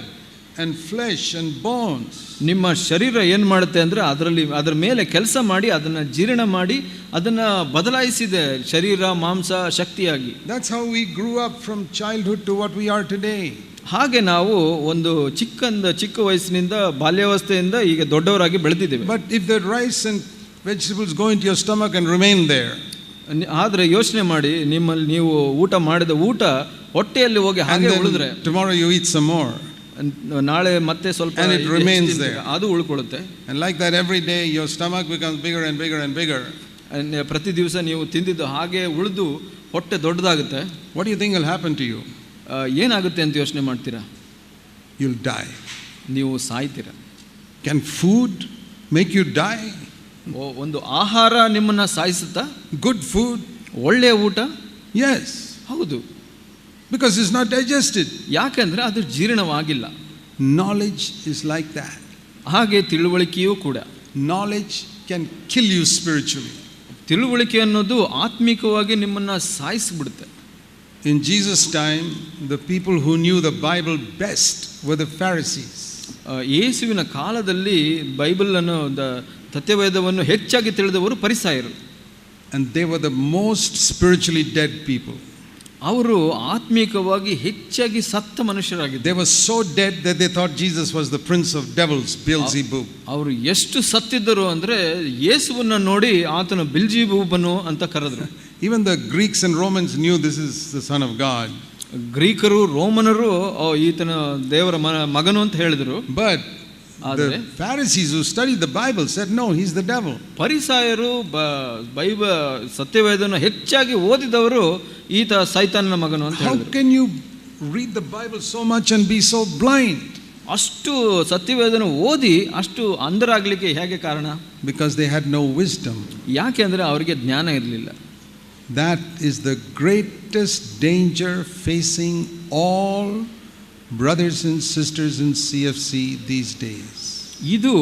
and flesh and bones. ನಿಮ್ಮ ಶರೀರ ಏನು ಮಾಡುತ್ತೆ ಅಂದರೆ ಅದರ ಮೇಲೆ ಕೆಲಸ ಮಾಡಿ ಅದನ್ನು ಜೀರ್ಣ ಮಾಡಿ ಅದನ್ನು ಬದಲಾಯಿಸಿದೆ, ಶರೀರ ಮಾಂಸ ಶಕ್ತಿಯಾಗಿ. That's how we grew up from childhood to what we are today. ಹಾಗೆ ನಾವು ಒಂದು ಚಿಕ್ಕ ವಯಸ್ಸಿನಿಂದ ಬಾಲ್ಯಾವಸ್ಥೆಯಿಂದ ಈಗ ದೊಡ್ಡವರಾಗಿ ಬೆಳೆದಿದ್ದೇವೆ. But if the rice and vegetables go into your stomach and remain there, ಆದರೆ ಯೋಚನೆ ಮಾಡಿ, ನಿಮ್ಮಲ್ಲಿ ನೀವು ಊಟ ಮಾಡಿದ ಊಟ ಹೊಟ್ಟೆಯಲ್ಲಿ ಹೋಗಿ ಹಾಗೆ ಉಳಿದ್ರೆ, tomorrow you eat some more, ನಾಳೆ ಮತ್ತೆ ಸ್ವಲ್ಪ and it remains there, ಅದು ಉಳ್ಕೊಳ್ಳುತ್ತೆ. and like that every day your stomach becomes bigger and bigger and bigger. ಪ್ರತಿ ದಿವಸ ನೀವು ತಿಂದಿದ್ದು ಹಾಗೆ ಉಳಿದು ಹೊಟ್ಟೆ ದೊಡ್ಡದಾಗುತ್ತೆ. What do you think will happen to you? ಏನಾಗುತ್ತೆ ಅಂತ ಯೋಚನೆ ಮಾಡ್ತೀರಾ? You'll die. ನೀವು ಸಾಯ್ತೀರಾ. Can food make you die? ಒಂದು ಆಹಾರ ನಿಮ್ಮನ್ನ ಸಾಯಿಸುತ್ತಾ? Good food, ಒಳ್ಳೆಯ ಊಟ? yes, ಹೌದು. because it's not digested. ಯಾಕಂದ್ರೆ ಅದು ಜೀರ್ಣವಾಗಿಲ್ಲ. Knowledge is like that. ಹಾಗೆ ತಿಳುವಳಿಕೆಯೂ ಕೂಡ. Knowledge can kill you spiritually. ತಿಳುವಳಿಕೆ ಅನ್ನೋದು ಆತ್ಮಿಕವಾಗಿ ನಿಮ್ಮನ್ನ ಸಾಯಿಸಿಬಿಡುತ್ತೆ. In Jesus' time, the people who knew the Bible best were the Pharisees. ಯೇಸುವಿನ ಕಾಲದಲ್ಲಿ ಬೈಬಲ್ ಅನ್ನು ಸತ್ಯವೇದವನ್ನು ಹೆಚ್ಚಾಗಿ ತಿಳಿದವರು ಫರಿಸಾಯರು. And they were the most spiritually dead people. ಅವರು ಆತ್ಮಿಕವಾಗಿ ಹೆಚ್ಚಾಗಿ ಸತ್ತ ಮನುಷ್ಯರಾಗಿದ್ದರು. They were so dead that they thought Jesus was the prince of devils, Beelzebub. ಅವರು ಎಷ್ಟು ಸತ್ತಿದ್ದರು ಅಂದ್ರೆ ಯೇಸುವನ್ನ ನೋಡಿ ಆತನು ಬೆಲ್ಜೆಬೂಬನು ಅಂತ ಕರೆದರು. Even the Greeks and Romans knew this is the son of God. ಗ್ರೀಕರು ರೋಮನರು ಈತನ ದೇವರ ಮಗನು ಅಂತ ಹೇಳಿದರು. But the Pharisees who studied the Bible said no, he's the devil. ಫರಿಸಾಯರು ಸತ್ಯವೇದನ ಹೆಚ್ಚಾಗಿ ಓದಿದವರು ಈತ ಸೈತಾನನ ಮಗನು ಅಂತ ಹೇಳಿದರು. How can you read the Bible so much and be so blind? ಅಷ್ಟು ಸತ್ಯವೇದನ ಓದಿ ಅಷ್ಟು ಅಂಧರಾಗಲಿಕ್ಕೆ ಹೇಗೆ ಕಾರಣ? Because they had no wisdom. ಯಾಕೆ ಅಂದರೆ ಅವರಿಗೆ ಜ್ಞಾನ ಇರಲಿಲ್ಲ. That is the greatest danger facing all brothers and sisters in CFC these days. ಇದು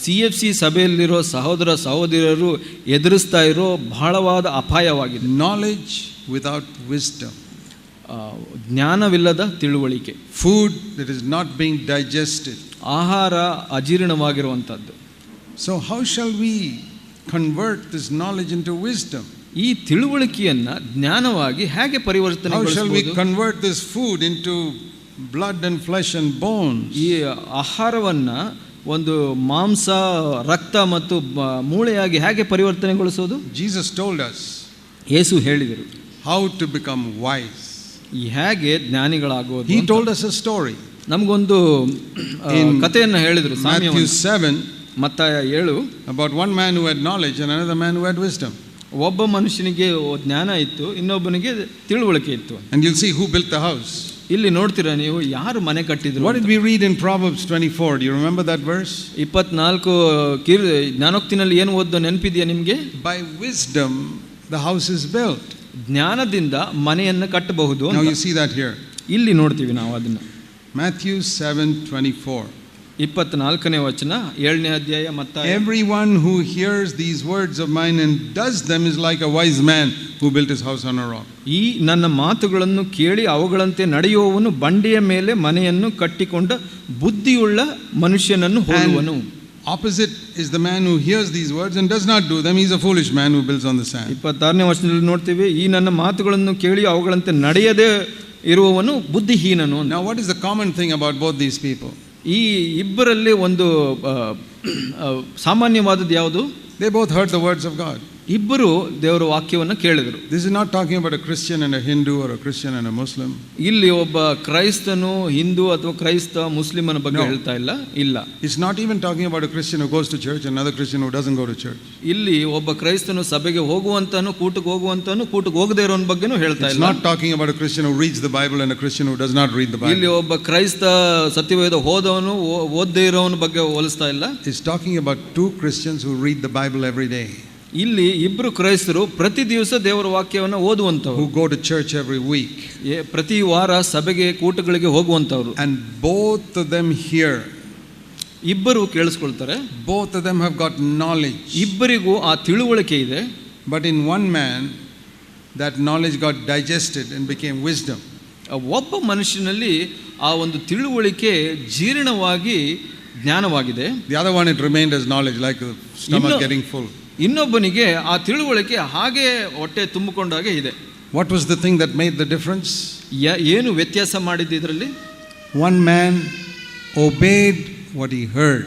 CFC ಸಭೆಯಲ್ಲಿರೋ ಸಹೋದರ ಸಹೋದರಿಯರು ಎದುರಿಸ್ತಾ ಇರೋ ಬಹಳವಾದ ಅಪಾಯವಾಗಿದೆ. Knowledge without wisdom. ಜ್ಞಾನವಿಲ್ಲದ ತಿಳುವಳಿಕೆ. Food that is not being digested. ಆಹಾರ ಅಜೀರ್ಣವಾಗಿರುವಂಥದ್ದು. So how shall we convert this knowledge into wisdom? ಈ ತಿಳುವಳಿಕೆಯನ್ನ ಜ್ಞಾನವಾಗಿ ಹೇಗೆ ಪರಿವರ್ತನೆಗೊಳಿಸಬಹುದು? How shall we convert this food into blood and flesh and bones? ಈ ಆಹಾರವನ್ನ ಒಂದು ಮಾಂಸ, ರಕ್ತ ಮತ್ತು ಮೂಳೆಯಾಗಿ ಹೇಗೆ ಪರಿವರ್ತನೆಗೊಳಿಸೋದು? Jesus told us ಯೇಸು ಹೇಳಿದರು how to become wise. ಹೇಗೆ ಜ್ಞಾನಿಗಳಾಗೋದು. He told us a story. ನಮಗೊಂದು ಕಥೆಯನ್ನು ಹೇಳಿದರು. Matthew 7, ಮತ್ತಾಯ 7, about one man who had knowledge and another man who had wisdom. ಒಬ್ಬ ಮನುಷ್ಯನಿಗೆ ಜ್ಞಾನ ಇತ್ತು, ಇನ್ನೊಬ್ಬನಿಗೆ ತಿಳುವಳಿಕೆ ಇತ್ತು. And you'll see who built the house. ಇಲ್ಲಿ ನೋಡ್ತೀರಾ ನೀವು ಯಾರು ಮನೆ ಕಟ್ಟಿದ್ರು. What did we read in Proverbs 24? Do you remember that verse? 24 ಜ್ಞಾನೋಕ್ತಿನಲ್ಲಿ ಏನು ಓದೋ ನೆನಪಿದೆಯಾ ನಿಮಗೆ? By wisdom the house is built. ಜ್ಞಾನದಿಂದ ಮನೆಯನ್ನು ಕಟ್ಟಬಹುದು. Now you see that here. ಇಲ್ಲಿ ನೋಡ್ತೀವಿ ನಾವು ಅದನ್ನು. Matthew 7:24. 24ನೇ ವಚನ 7ನೇ ಅಧ್ಯಾಯ ಮತ್ತಾಯ. Everyone who hears these words of mine and does them is like a wise man who built his house on a rock. ಈ ನನ್ನ ಮಾತುಗಳನ್ನು ಕೇಳಿ ಅವುಗಳಂತೆ ನಡೆಯುವವನು ಬಂಡೆಯ ಮೇಲೆ ಮನೆಯನ್ನು ಕಟ್ಟಿಕೊಂಡ ಬುದ್ಧಿಯುಳ್ಳ ಮನುಷ್ಯನನ್ನು ಹೋಲುವನು. Opposite is the man who hears these words and does not do them. He is a foolish man who builds on the sand. 26ನೇ ವಚನದಲ್ಲಿ ನೋಡ್ತೀವಿ, ಈ ನನ್ನ ಮಾತುಗಳನ್ನು ಕೇಳಿ ಅವುಗಳಂತೆ ನಡೆಯದೇ ಇರುವವನು ಬುದ್ಧಿಹೀನನು. Now what is the common thing about both these people? ಈ ಇಬ್ಬರಲ್ಲಿ ಒಂದು ಸಾಮಾನ್ಯವಾದದ್ದು ಯಾವುದು? They both heard the words of God. ಇಬ್ಬರು ದೇವರ ವಾಕ್ಯವನ್ನು ಕೇಳಿದರು. This is not talking about a Christian and a Hindu or a Christian and a Muslim. ಇಲ್ಲಿ ಒಬ್ಬ ಕ್ರೈಸ್ತನು ಹಿಂದೂ ಅಥವಾ ಕ್ರೈಸ್ತ ಮುಸ್ಲಿಮನ ಬಗ್ಗೆ ಹೇಳ್ತಾ ಇಲ್ಲ. It's not even talking about a Christian who goes to church and another Christian who doesn't go to church. ಇಲ್ಲಿ ಒಬ್ಬ ಕ್ರೈಸ್ತನು ಸಭೆಗೆ ಹೋಗುವಂತನು, ಕೂಟಕ್ಕೆ ಹೋಗುವಂತನು, ಕೂಟಕ್ಕೆ ಹೋಗದೇ ಇರೋನ ಬಗ್ಗೆನೂ ಹೇಳ್ತಾ ಇಲ್ಲ. It's not talking about a Christian who reads the Bible and a Christian who does not read the Bible. ಇಲ್ಲಿ ಒಬ್ಬ ಕ್ರೈಸ್ತ ಸತ್ಯವೇದ ಓದೋನು ಓದದೇ ಇರೋನ ಬಗ್ಗೆ ಹೋಲಿಸ್ತಾ ಇಲ್ಲ. It's talking about two Christians who read the Bible every day. ಇಲ್ಲಿ ಇಬ್ರು ಕ್ರೈಸ್ತರು ಪ್ರತಿ ದಿವಸ ದೇವರ ವಾಕ್ಯವನ್ನು ಓದುವಂತವರು. Who go to church every week. ಪ್ರತಿ ವಾರ ಸಭೆಗೆ ಕೂಟಗಳಿಗೆ ಹೋಗುವಂತವರು. And both of them hear. ಇಬ್ಬರು ಕೇಳಿಸ್ಕೊಳ್ತಾರೆ. Both of them have got knowledge. ಇಬ್ಬರಿಗೂ ಆ ತಿಳುವಳಿಕೆ ಇದೆ. But in one man that knowledge got digested and became wisdom. ಒಬ್ಬ ಮನುಷ್ಯನಲ್ಲಿ ಆ ಒಂದು ತಿಳುವಳಿಕೆ ಜೀರ್ಣವಾಗಿ ಜ್ಞಾನವಾಗಿದೆ. The other one it remained as knowledge, like the stomach getting full. ಇನ್ನೊಬ್ಬನಿಗೆ ಆ ತಿಳುವಳಿಕೆ ಹಾಗೆ ಹೊಟ್ಟೆ ತುಂಬಿಕೊಂಡಾಗೆ ಇದೆ. What was the thing that made the difference? ಏನು ವ್ಯತ್ಯಾಸ ಮಾಡಿದ್ದು ಇದರಲ್ಲಿ? One man obeyed what he heard.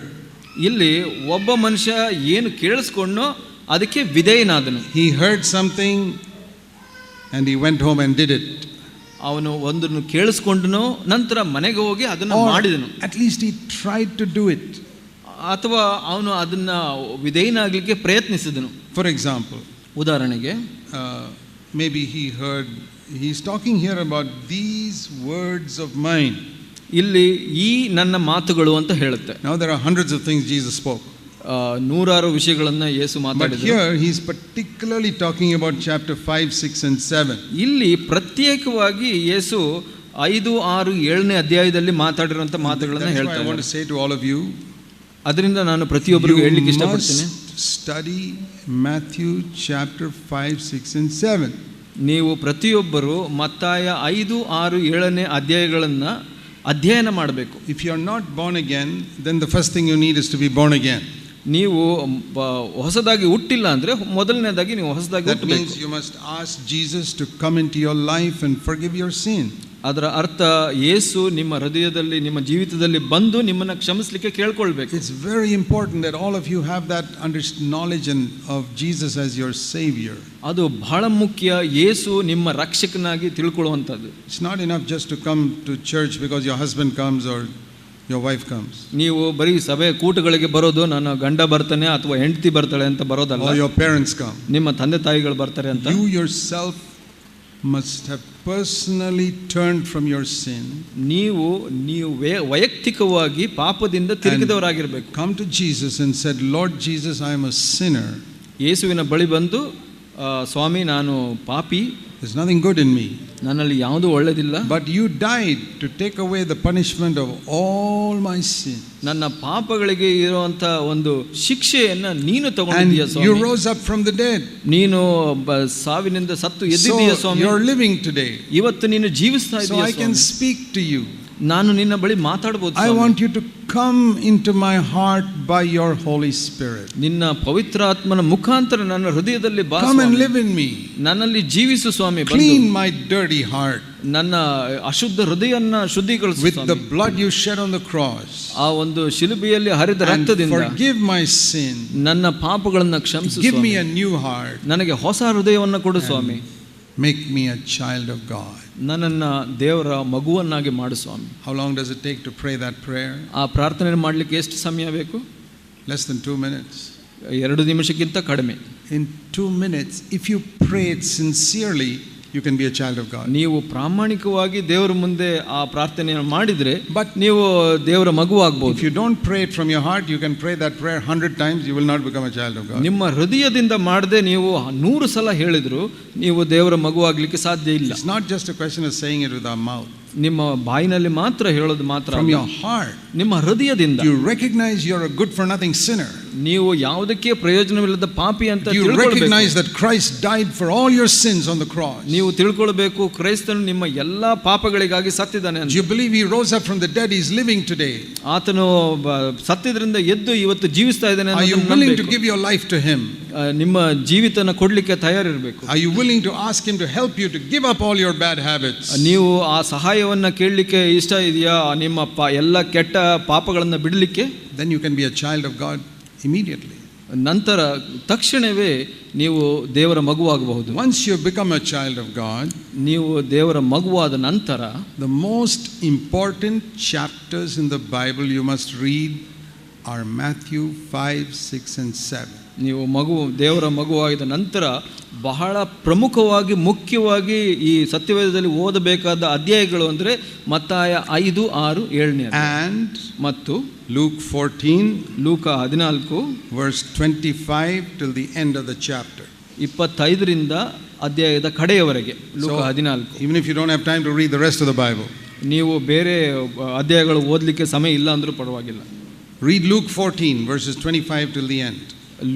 ಇಲ್ಲಿ ಒಬ್ಬ ಮನುಷ್ಯ ಏನು ಕೇಳಿಸ್ಕೊಂಡೋ ಅದಕ್ಕೆ ವಿಧೇಯನಾದನು. He heard something and he went home and did it. ಅವನು ಒಂದನ್ನು ಕೇಳಿಸ್ಕೊಂಡನು, ನಂತರ ಮನೆಗೆ ಹೋಗಿ ಅದನ್ನು ಮಾಡಿದನು. At least he tried to do it. ಅಥವಾ ಅವನು ಅದನ್ನ ವಿಧೇಯನಾಗಲಿಕ್ಕೆ ಪ್ರಯತ್ನಿಸಿದನು. For example, ಉದಾಹರಣೆಗೆ, maybe he's talking here about these words of mine. ಇಲ್ಲಿ ಈ ನನ್ನ ಮಾತುಗಳು ಅಂತ ಹೇಳುತ್ತೆ. Now there are hundreds of things Jesus spoke. ನೂರಾರು ವಿಷಯಗಳನ್ನು ಯೇಸು ಮಾತಾಡಿದರು. But here he is particularly talking about chapter 5, 6 and 7. ಇಲ್ಲಿ ಪ್ರತ್ಯೇಕವಾಗಿ ಯೇಸು 5, 6, 7ನೇ ಅಧ್ಯಾಯದಲ್ಲಿ ಮಾತಾಡಿರುವಂತ ಮಾತುಗಳನ್ನು ಹೇಳ್ತಾರೆ. I want to say to all of you, ಅದರಿಂದ ನಾನು ಪ್ರತಿಯೊಬ್ಬರಿಗೂ ಹೇಳಲಿಕ್ಕೆ ಇಷ್ಟಪಡ್ತೇನೆ, study Matthew chapter 5, 6 and 7. ನೀವು ಪ್ರತಿಯೊಬ್ಬರು ಮತ್ತಾಯ 5, 6, 7ನೇ ಅಧ್ಯಾಯಗಳನ್ನು ಅಧ್ಯಯನ ಮಾಡಬೇಕು. If you are not born again, then the first thing you need is to be born again. ನೀವು ಹೊಸದಾಗಿ ಹುಟ್ಟಿಲ್ಲ ಅಂದ್ರೆ ಮೊದಲನೇದಾಗಿ ನೀವು ಹೊಸದಾಗಿ ಹುಟ್ಟಬೇಕು. That means you must ask Jesus to come into your life and forgive your sin. ಅದರ ಅರ್ಥ ಯೇಸು ನಿಮ್ಮ ಹೃದಯದಲ್ಲಿ, ನಿಮ್ಮ ಜೀವಿತದಲ್ಲಿ ಬಂದು ನಿಮ್ಮನ್ನು ಕ್ಷಮಿಸಲಿಕ್ಕೆ ಕೇಳ್ಕೊಳ್ಬೇಕು. It's very important that all of you have that knowledge of Jesus as your savior. ಅದು ಬಹಳ ಮುಖ್ಯ, ಯೇಸು ನಿಮ್ಮ ರಕ್ಷಕನಾಗಿ ತಿಳ್ಕೊಳ್ಳುವಂಥದ್ದು. It's not enough just to come to church because your husband comes or your wife comes. ನೀವು ಬರೀ ಸಭೆ ಕೂಟಗಳಿಗೆ ಬರೋದು, ನನ್ನ ಗಂಡ ಬರ್ತಾನೆ ಅಥವಾ ಹೆಂಡತಿ ಬರ್ತಾಳೆ ಅಂತ ಬರೋದಲ್ಲ. Or your parents come. ನಿಮ್ಮ ತಂದೆ ತಾಯಿಗಳು ಬರ್ತಾರೆ ಅಂತ. You yourself must have personally turned from your sin. ನೀವು ವೈಯಕ್ತಿಕವಾಗಿ ಪಾಪದಿಂದ ತಿರುಗಿದವರಾಗಿರಬೇಕು. Come to Jesus and said, Lord Jesus, I am a sinner. ಯೇಸುವಿನ ಬಳಿ ಬಂದು, ಸ್ವಾಮಿ ನಾನು ಪಾಪಿ, there's nothing good in me. ನನ್ನಲ್ಲಿ ಯಾವುದೂ ಒಳ್ಳೆದಿಲ್ಲ. But you died to take away the punishment of all my sin. ನನ್ನ ಪಾಪಗಳಿಗೆ ಇರುವಂತ ಒಂದು ಶಿಕ್ಷೆಯನ್ನ ನೀನು ತಗೊಂಡಿದ್ದೀಯ ಸ್ವಾಮಿ. You rose up from the dead. ನೀನು ಸಾವಿನಿಂದ ಸತ್ತು ಎದ್ದಿದ್ದೀಯ ಸ್ವಾಮಿ. You're living today. ಇವತ್ತು ನೀನು ಜೀವಿಸ್ತಾ ಇದ್ದೀಯ ಸ್ವಾಮಿ. So I can speak to you. ನಾನು ನಿನ್ನ ಬಳಿ ಮಾತಾಡಬಹುದು. I want you to come into my heart by your Holy Spirit. ನಿನ್ನ ಪವಿತ್ರಾತ್ಮನ ಮುಖಾಂತರ ನನ್ನ ಹೃದಯದಲ್ಲಿ ಬಾ. Come and live in me. ನನ್ನಲ್ಲಿ ಜೀವಿಸು ಸ್ವಾಮಿ. Clean my dirty heart. ನನ್ನ ಅಶುದ್ಧ ಹೃದಯವನ್ನು ಶುದ್ಧೀಕರಿಸು. With the blood you shed on the cross. ಆ ಒಂದು ಶಿಲುಬೆಯಲ್ಲಿ ಹರಿದ ರಕ್ತದಿಂದ forgive my sin. ನನ್ನ ಪಾಪಗಳನ್ನು ಕ್ಷಮಿಸು. Give me a new heart. ನನಗೆ ಹೊಸ ಹೃದಯವನ್ನು ಕೊಡು ಸ್ವಾಮಿ. Make me a child of God. ನನ್ನನ್ನು ದೇವರ ಮಗುವನ್ನಾಗಿ ಮಾಡು ಸ್ವಾಮಿ. How long does it take to pray that prayer? ಆ ಪ್ರಾರ್ಥನೆ ಮಾಡಲಿಕ್ಕೆ ಎಷ್ಟು ಸಮಯ ಬೇಕು? Less than 2 minutes. 2 ನಿಮಿಷಕ್ಕಿಂತ ಕಡಿಮೆ. In 2 minutes, if you pray it sincerely, you can be a child of God. ನೀವು ಪ್ರಾಮಾಣಿಕವಾಗಿ ದೇವರ ಮುಂದೆ ಆ ಪ್ರಾರ್ಥನೆಯನ್ನು ಮಾಡಿದ್ರೆ ನೀವು ದೇವರ ಮಗುವಾಗಬಹುದು. If you don't pray it from your heart, you can pray that prayer 100 times, you will not become a child of God. ನಿಮ್ಮ ಹೃದಯದಿಂದ ಮಾಡದೆ ನೀವು 100 ಸಲ ಹೇಳಿದ್ರು ನೀವು ದೇವರ ಮಗುವಾಗಲಿಕ್ಕೆ ಸಾಧ್ಯ ಇಲ್ಲ. It's not just a question of saying it with our mouth. ನಿಮ್ಮ ಬಾಯಿನಲ್ಲಿ ಮಾತ್ರ ಹೇಳೋದು ಮಾತ್ರ. From your heart, ನಿಮ್ಮ ಹೃದಯದಿಂದ you recognize you're a good for nothing sinner. ನೀವು ಯಾವುದಕ್ಕೆ ಪ್ರಯೋಜನವಿಲ್ಲದ ಪಾಪಿ ಅಂತ ತಿಳ್ಕೊಳ್ಳಬೇಕು. You recognize that Christ died for all your sins on the cross. ನೀವು ತಿಳ್ಕೊಳ್ಳಬೇಕು ಕ್ರೈಸ್ತನು ನಿಮ್ಮ ಎಲ್ಲಾ ಪಾಪಗಳಿಗಾಗಿ ಸತ್ತಿದ್ದಾನೆ ಅಂತ. You believe he rose up from the dead, he is living today. ಆತನು ಸತ್ತಿದ್ರಿಂದ ಎದ್ದು ಇವತ್ತು ಜೀವಿಸ್ತಾ ಇದ್ದಾನೆ ಅಂತ. Are you willing to give your life to him? ನಿಮ್ಮ ಜೀವಿತನ ಕೊಡ್ಲಿಕ್ಕೆ ತಯಾರಿರಬೇಕು. Are you willing to ask him to help you to give up all your bad habits? ನೀವು ಆ ಸಹಾಯವನ್ನ ಕೇಳಲಿಕ್ಕೆ ಇಷ್ಟ ಇದೆಯಾ ನಿಮ್ಮ ಎಲ್ಲ ಕೆಟ್ಟ ಪಾಪಗಳನ್ನು ಬಿಡಲಿಕ್ಕೆ? Then you can be a child of God immediately. ನಂತರ ತಕ್ಷಣವೇ ನೀವು ದೇವರ ಮಗುವಾಗಬಹುದು. Once you become a child of God, ನೀವು ದೇವರ ಮಗುವಾದ ನಂತರ the most important chapters in the Bible you must read are Matthew 5, 6 and 7. ನೀವು ದೇವರ ಮಗುವಾಗಿದ ನಂತರ ಬಹಳ ಪ್ರಮುಖವಾಗಿ ಮುಖ್ಯವಾಗಿ ಈ ಸತ್ಯವೇದದಲ್ಲಿ ಓದಬೇಕಾದ ಅಧ್ಯಾಯಗಳು ಅಂದರೆ ಮತ್ತಾಯ 5, 6, 7ನೇ and ಮತ್ತು Luke 14, ಲೂಕ 14 verse 25 till the end of the chapter. 25ರಿಂದ ಅಧ್ಯಾಯದ ಕಡೆಯವರೆಗೆ ಲೂಕ 14. Even if you don't have time to read the rest of the Bible, ನೀವು ಬೇರೆ ಅಧ್ಯಾಯಗಳು ಓದಲಿಕ್ಕೆ ಸಮಯ ಇಲ್ಲ ಅಂದ್ರೂ ಪರವಾಗಿಲ್ಲ. Read Luke 14 verses 25 till the end.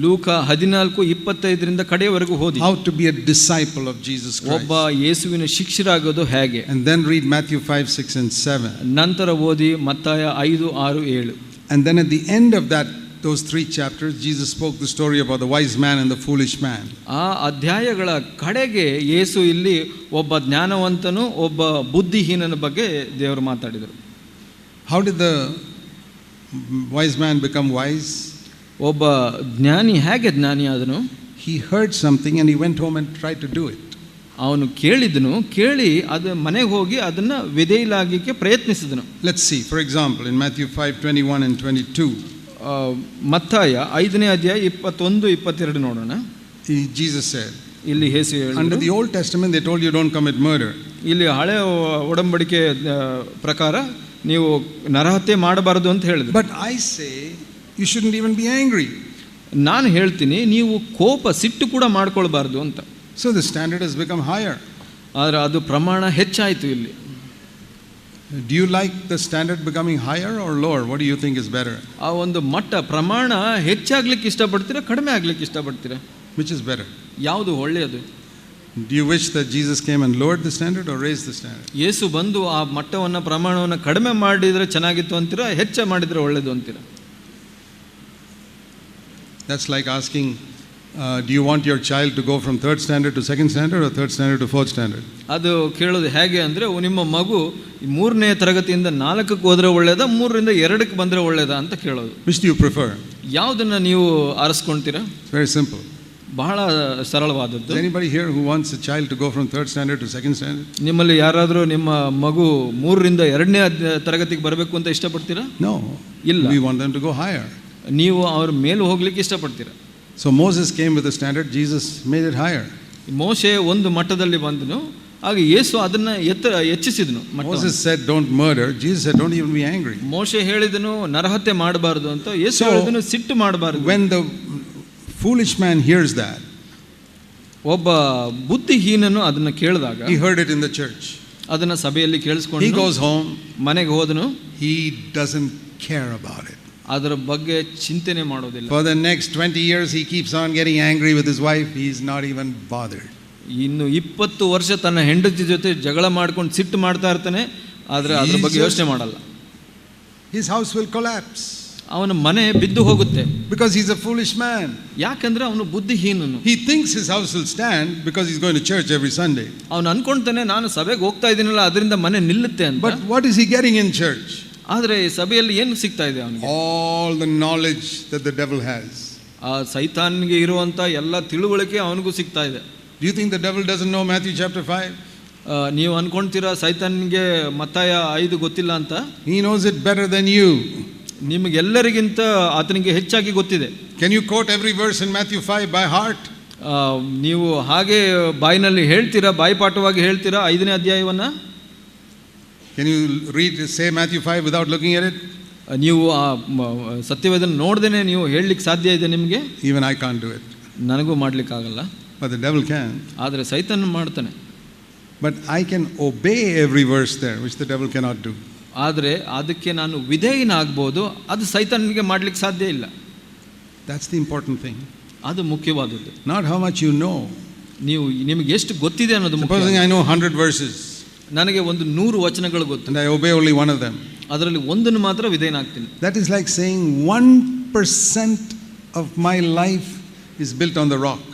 ಲೂಕ 14, 25ರಿಂದ ಕಡೆಯವರೆಗೂ ಓದಿ. How to be a disciple of Jesus Christ. ಒಬ್ಬ ಯೇಸುವಿನ ಶಿಷ್ಯರಾಗೋದು ಹೇಗೆ. And then read Matthew 5, 6 and 7. ನಂತರ ಓದಿ ಮತ್ತಾಯ 5, 6, 7. And then at the end of that those 3 chapters, Jesus spoke the story about the wise man and the foolish man. ಆ ಅಧ್ಯಾಯಗಳ ಕಡೆಗೆ ಯೇಸು ಇಲ್ಲಿ ಒಬ್ಬ ಜ್ಞಾನವಂತನು ಒಬ್ಬ ಬುದ್ಧಿಹೀನನ ಬಗ್ಗೆ ದೇವರು ಮಾತಾಡಿದರು. How did the wise man become wise? ಒಬ್ಬ ಜ್ಞಾನಿ ಹೇಗೆ ಜ್ಞಾನಿ ಆದನು? He heard something and he went home and tried to do it. ಅವನು ಕೇಳಿ ಅದು ಮನೆಗೆ ಹೋಗಿ ಅದನ್ನು ವಿಧೇಯಲಾಗಲಿಕ್ಕೆ ಪ್ರಯತ್ನಿಸಿದನು. Let's see, for example, in Matthew 5:21 and 22. ಮತ್ತಾಯ 5ನೇ ಅಧ್ಯಾಯ 21-22 ನೋಡೋಣ. Jesus said, ಇಲ್ಲಿ ಯೇಸು ಹೇಳಿದರು, under the Old Testament they told you don't commit murder. ಇಲ್ಲಿ ಹಳೆ ಒಡಂಬಡಿಕೆ ಪ್ರಕಾರ ನೀವು ನರಹತ್ಯೆ ಮಾಡಬಾರದು ಅಂತ ಹೇಳಿದ್ರು. But I say you shouldn't even be angry. ನಾನು ಹೇಳ್ತೀನಿ ನೀವು ಸಿಟ್ಟು ಕೂಡ ಮಾಡ್ಕೊಳ್ಬಾರ್ದು ಅಂತ. So the standard has become higher. ಆದರೆ ಅದು ಪ್ರಮಾಣ ಹೆಚ್ಚಾಯಿತು ಇಲ್ಲಿ. Do you like the standard becoming higher or lower? What do you think is better? ಆ ಒಂದು ಪ್ರಮಾಣ ಹೆಚ್ಚಾಗ್ಲಿಕ್ಕೆ ಇಷ್ಟಪಡ್ತೀರಾ, ಕಡಿಮೆ ಆಗ್ಲಿಕ್ಕೆ ಇಷ್ಟಪಡ್ತೀರಾ? Which is better? ಯಾವುದು ಒಳ್ಳೆಯದು? Do you wish that Jesus came and lowered the standard or raised the standard? ಯೇಸು ಬಂದು ಆ ಮಟ್ಟವನ್ನು ಪ್ರಮಾಣವನ್ನು ಕಡಿಮೆ ಮಾಡಿದರೆ ಚೆನ್ನಾಗಿತ್ತು ಅಂತೀರಾ, ಹೆಚ್ಚು ಮಾಡಿದರೆ ಒಳ್ಳೆಯದು ಅಂತೀರಾ? That's like asking, do you want your child to go from 3rd standard to 2nd standard or 3rd standard to 4th standard? ಅದು ಕೇಳೋದು ಹೇಗೆ ಅಂದರೆ, ನಿಮ್ಮ ಮಗು 3ನೇ ತರಗತಿಯಿಂದ 4ಕ್ಕೆ ಹೋದರೆ ಒಳ್ಳೆಯದಾ, 3ರಿಂದ 2ಕ್ಕೆ ಬಂದರೆ ಒಳ್ಳೆಯದಾ ಅಂತ ಕೇಳೋದು. Which do you prefer? ಯಾವುದನ್ನು ನೀವು ಆರಿಸ್ಕೊಳ್ತೀರಾ? It's very simple. ಬಹಳ ಸರಳವಾದದ್ದು. Is anybody here who wants a child to go from 3rd standard to 2nd standard? ನಿಮ್ಮಲ್ಲಿ ಯಾರಾದರೂ ನಿಮ್ಮ ಮಗು 3ರಿಂದ 2ನೇ ತರಗತಿಗೆ ಬರಬೇಕು ಅಂತ ಇಷ್ಟಪಡ್ತೀರಾ? No. ಇಲ್ಲ. We want them to go higher. ನೀವು ಅವ್ರ ಮೇಲೆ ಹೋಗ್ಲಿಕ್ಕೆ ಇಷ್ಟಪಡ್ತೀರಾ? So Moses came with a standard, Jesus made it higher. ಮೋಶೆ ಒಂದು ಮಟ್ಟದಲ್ಲಿ ಬಂದನು, ಆಗ ಯೇಸು ಅದನ್ನ ಹೆಚ್ಚಿಸಿದನು. Moses said don't murder, Jesus said don't even be angry. ಮೋಶೆ ಹೇಳಿದನು ನರಹತ್ಯೆ ಮಾಡಬಾರದು ಅಂತ, ಯೇಸು ಹೇಳಿದನು ಸಿಟ್ಟು ಮಾಡಬಾರದು. When the foolish man hears that, ಒಬ್ಬ ಬುದ್ಧಿಹೀನನು ಅದನ್ನ ಕೇಳಿದಾಗ, he heard it in the church, ಅದನ್ನ ಸಭೆಯಲ್ಲಿ ಕೇಳಿಸಿಕೊಂಡು he goes home, ಮನೆಗೆ ಹೋದನು, he doesn't care about it. ಅದರ ಬಗ್ಗೆ ಚಿಂತನೆ ಮಾಡೋದಿಲ್ಲ. For the next 20 years he keeps on getting angry with his wife, he is not even bothered. ಇನ್ನು 20 ವರ್ಷ ತನ್ನ ಹೆಂಡತಿ ಜೊತೆ ಜಗಳ ಮಾಡ್ಕೊಂಡು ಸಿಟ್ಟು ಮಾಡ್ತಾ ಇರ್ತಾನೆ, ಆದರೆ ಅದರ ಬಗ್ಗೆ ಯೋಚನೆ ಮಾಡಲ್ಲ. His house will collapse. ಅವನ ಮನೆ ಬಿದ್ದು ಹೋಗುತ್ತೆ. Because he's a foolish man. ಯಾಕಂದ್ರೆ ಅವನು ಬುದ್ಧಿಹೀನನು. He thinks his house will stand because he's going to church every Sunday. ಅವನು ಅನ್ಕೊಂತಾನೆ ನಾನು ಸಭೆಗೆ ಹೋಗ್ತಾ ಇದ್ದೀನಲ್ಲ ಅದರಿಂದ ಮನೆ ನಿಲ್ಲುತ್ತೆ ಅಂತ. But what is he getting in church? ಆದರೆ ಸಭೆಯಲ್ಲಿ ಏನು ಸಿಗ್ತಾ ಇದೆ ಅವನಿಗೆ? All the knowledge that the devil has. ಆ ಸೈತಾನ್ಗೆ ಇರುವಂತ ಎಲ್ಲ ತಿಳುವಳಿಕೆ ಅವನಿಗೂ ಸಿಗ್ತಾ ಇದೆ. Do you think the devil doesn't know Matthew chapter 5? ನೀವು ಅನ್ಕೊಂತೀರಾ ಸೈತಾನ್ಗೆ ಮತ್ತಾಯ 5 ಗೊತ್ತಿಲ್ಲ ಅಂತ? He knows it better than you. ನಿಮಗೆಲ್ಲರಿಗಿಂತ ಆತನಿಗೆ ಹೆಚ್ಚಾಗಿ ಗೊತ್ತಿದೆ. Can you quote every verse in Matthew 5 by heart? ನೀವು ಹಾಗೆ ಬಾಯಿನಲ್ಲಿ ಹೇಳ್ತೀರಾ, ಬಾಯಿಪಾಠವಾಗಿ ಹೇಳ್ತೀರಾ 5ನೇ ಅಧ್ಯಾಯವನ್ನ? Can you say Matthew 5 without looking at it? ನೀವು ಸತ್ಯವೇದನ ನೋಡ್ದೇನೆ ನೀವು ಹೇಳಲಿಕ್ಕೆ ಸಾಧ್ಯ ಇದೆ ನಿಮಗೆ? Even I can't do it. ನನಗೂ ಮಾಡ್ಲಿಕ್ಕೆ ಆಗಲ್ಲ. But the devil can. ಆದರೆ ಸೈತಾನ ಮಾಡ್ತಾನೆ. But I can obey every verse there, which the devil cannot do. ಆದರೆ ಅದಕ್ಕೆ ನಾನು ವಿಧೇಯನಾಗಬಹುದು, ಅದು ಸೈತಾನನಿಗೆ ಮಾಡ್ಲಿಕ್ಕೆ ಸಾಧ್ಯ ಇಲ್ಲ. That's the important thing. ಅದು ಮುಖ್ಯವಾದದ್ದು. Not how much you know. ನಿಮಗೆ ಎಷ್ಟು ಗೊತ್ತಿದೆ ಅನ್ನೋದು ಮುಖ್ಯ. Supposing I know 100 verses. ನನಗೆ 100 ವಚನಗಳು ಗೊತ್ತು. And I obey only one of them. ಅದರಲ್ಲಿ ಒಂದನ್ನು ಮಾತ್ರ ವಿಧೇಯನಾಗ್ತೀನಿ. That is like saying 1% of my life is built on the rock.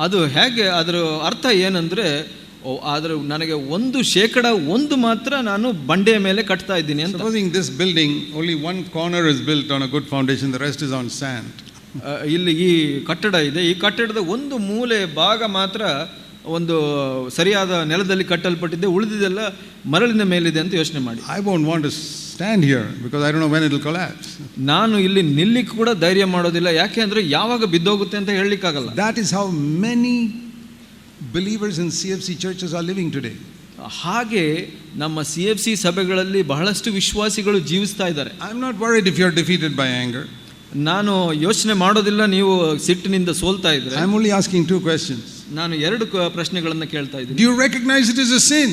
ಅದು ಹೇಗೆ, ಅದರ ಅರ್ಥ ಏನಂದ್ರೆ, ಆದರೆ ನನಗೆ 1% ಮಾತ್ರ ನಾನು ಬಂಡೆಯ ಮೇಲೆ ಕಟ್ತಾ ಇದ್ದೀನಿ ಅಂತ. Supposing this building only one corner is built on a good foundation, the rest is on sand. ಇಲ್ಲಿ ಈ ಕಟ್ಟಡ ಇದೆ, ಈ ಕಟ್ಟಡದ ಒಂದು ಮೂಲೆ ಭಾಗ ಮಾತ್ರ ಒಂದು ಸರಿಯಾದ ನೆಲದಲ್ಲಿ ಕಟ್ಟಲ್ಪಟ್ಟಿದೆ, ಉಳಿದಿದೆಲ್ಲ ಮರಳಿನ ಮೇಲಿದೆ ಅಂತ ಯೋಚನೆ ಮಾಡಿ. I won't want to stand here because I don't know when it will collapse. ನಾನು ಇಲ್ಲಿ ನಿಲ್ಲಿಕ್ಕೆ ಕೂಡ ಧೈರ್ಯ ಮಾಡೋದಿಲ್ಲ, ಯಾಕೆ ಅಂದ್ರೆ ಯಾವಾಗ ಬಿದ್ದೋಗುತ್ತೆ ಅಂತ ಹೇಳಲಿಕ್ಕಾಗಲ್ಲ. That is how many believers in CFC churches are living today. ಹಾಗೆ ನಮ್ಮ CFC ಸಭೆಗಳಲ್ಲಿ ಬಹಳಷ್ಟು ವಿಶ್ವಾಸಿಗಳು ಜೀವಿಸ್ತಾ ಇದ್ದಾರೆ. I am not worried if you are defeated by anger. ನಾನು ಯೋಚನೆ ಮಾಡೋದಿಲ್ಲ ನೀವು ಸಿಟ್ಟಿನಿಂದ ಸೋಲ್ತಾ ಇದ್ರೆ. I am only asking 2 questions. ನಾನು 2 ಪ್ರಶ್ನೆಗಳನ್ನು ಕೇಳ್ತಾ ಇದ್ದೀನಿ. Do you recognize it is a sin?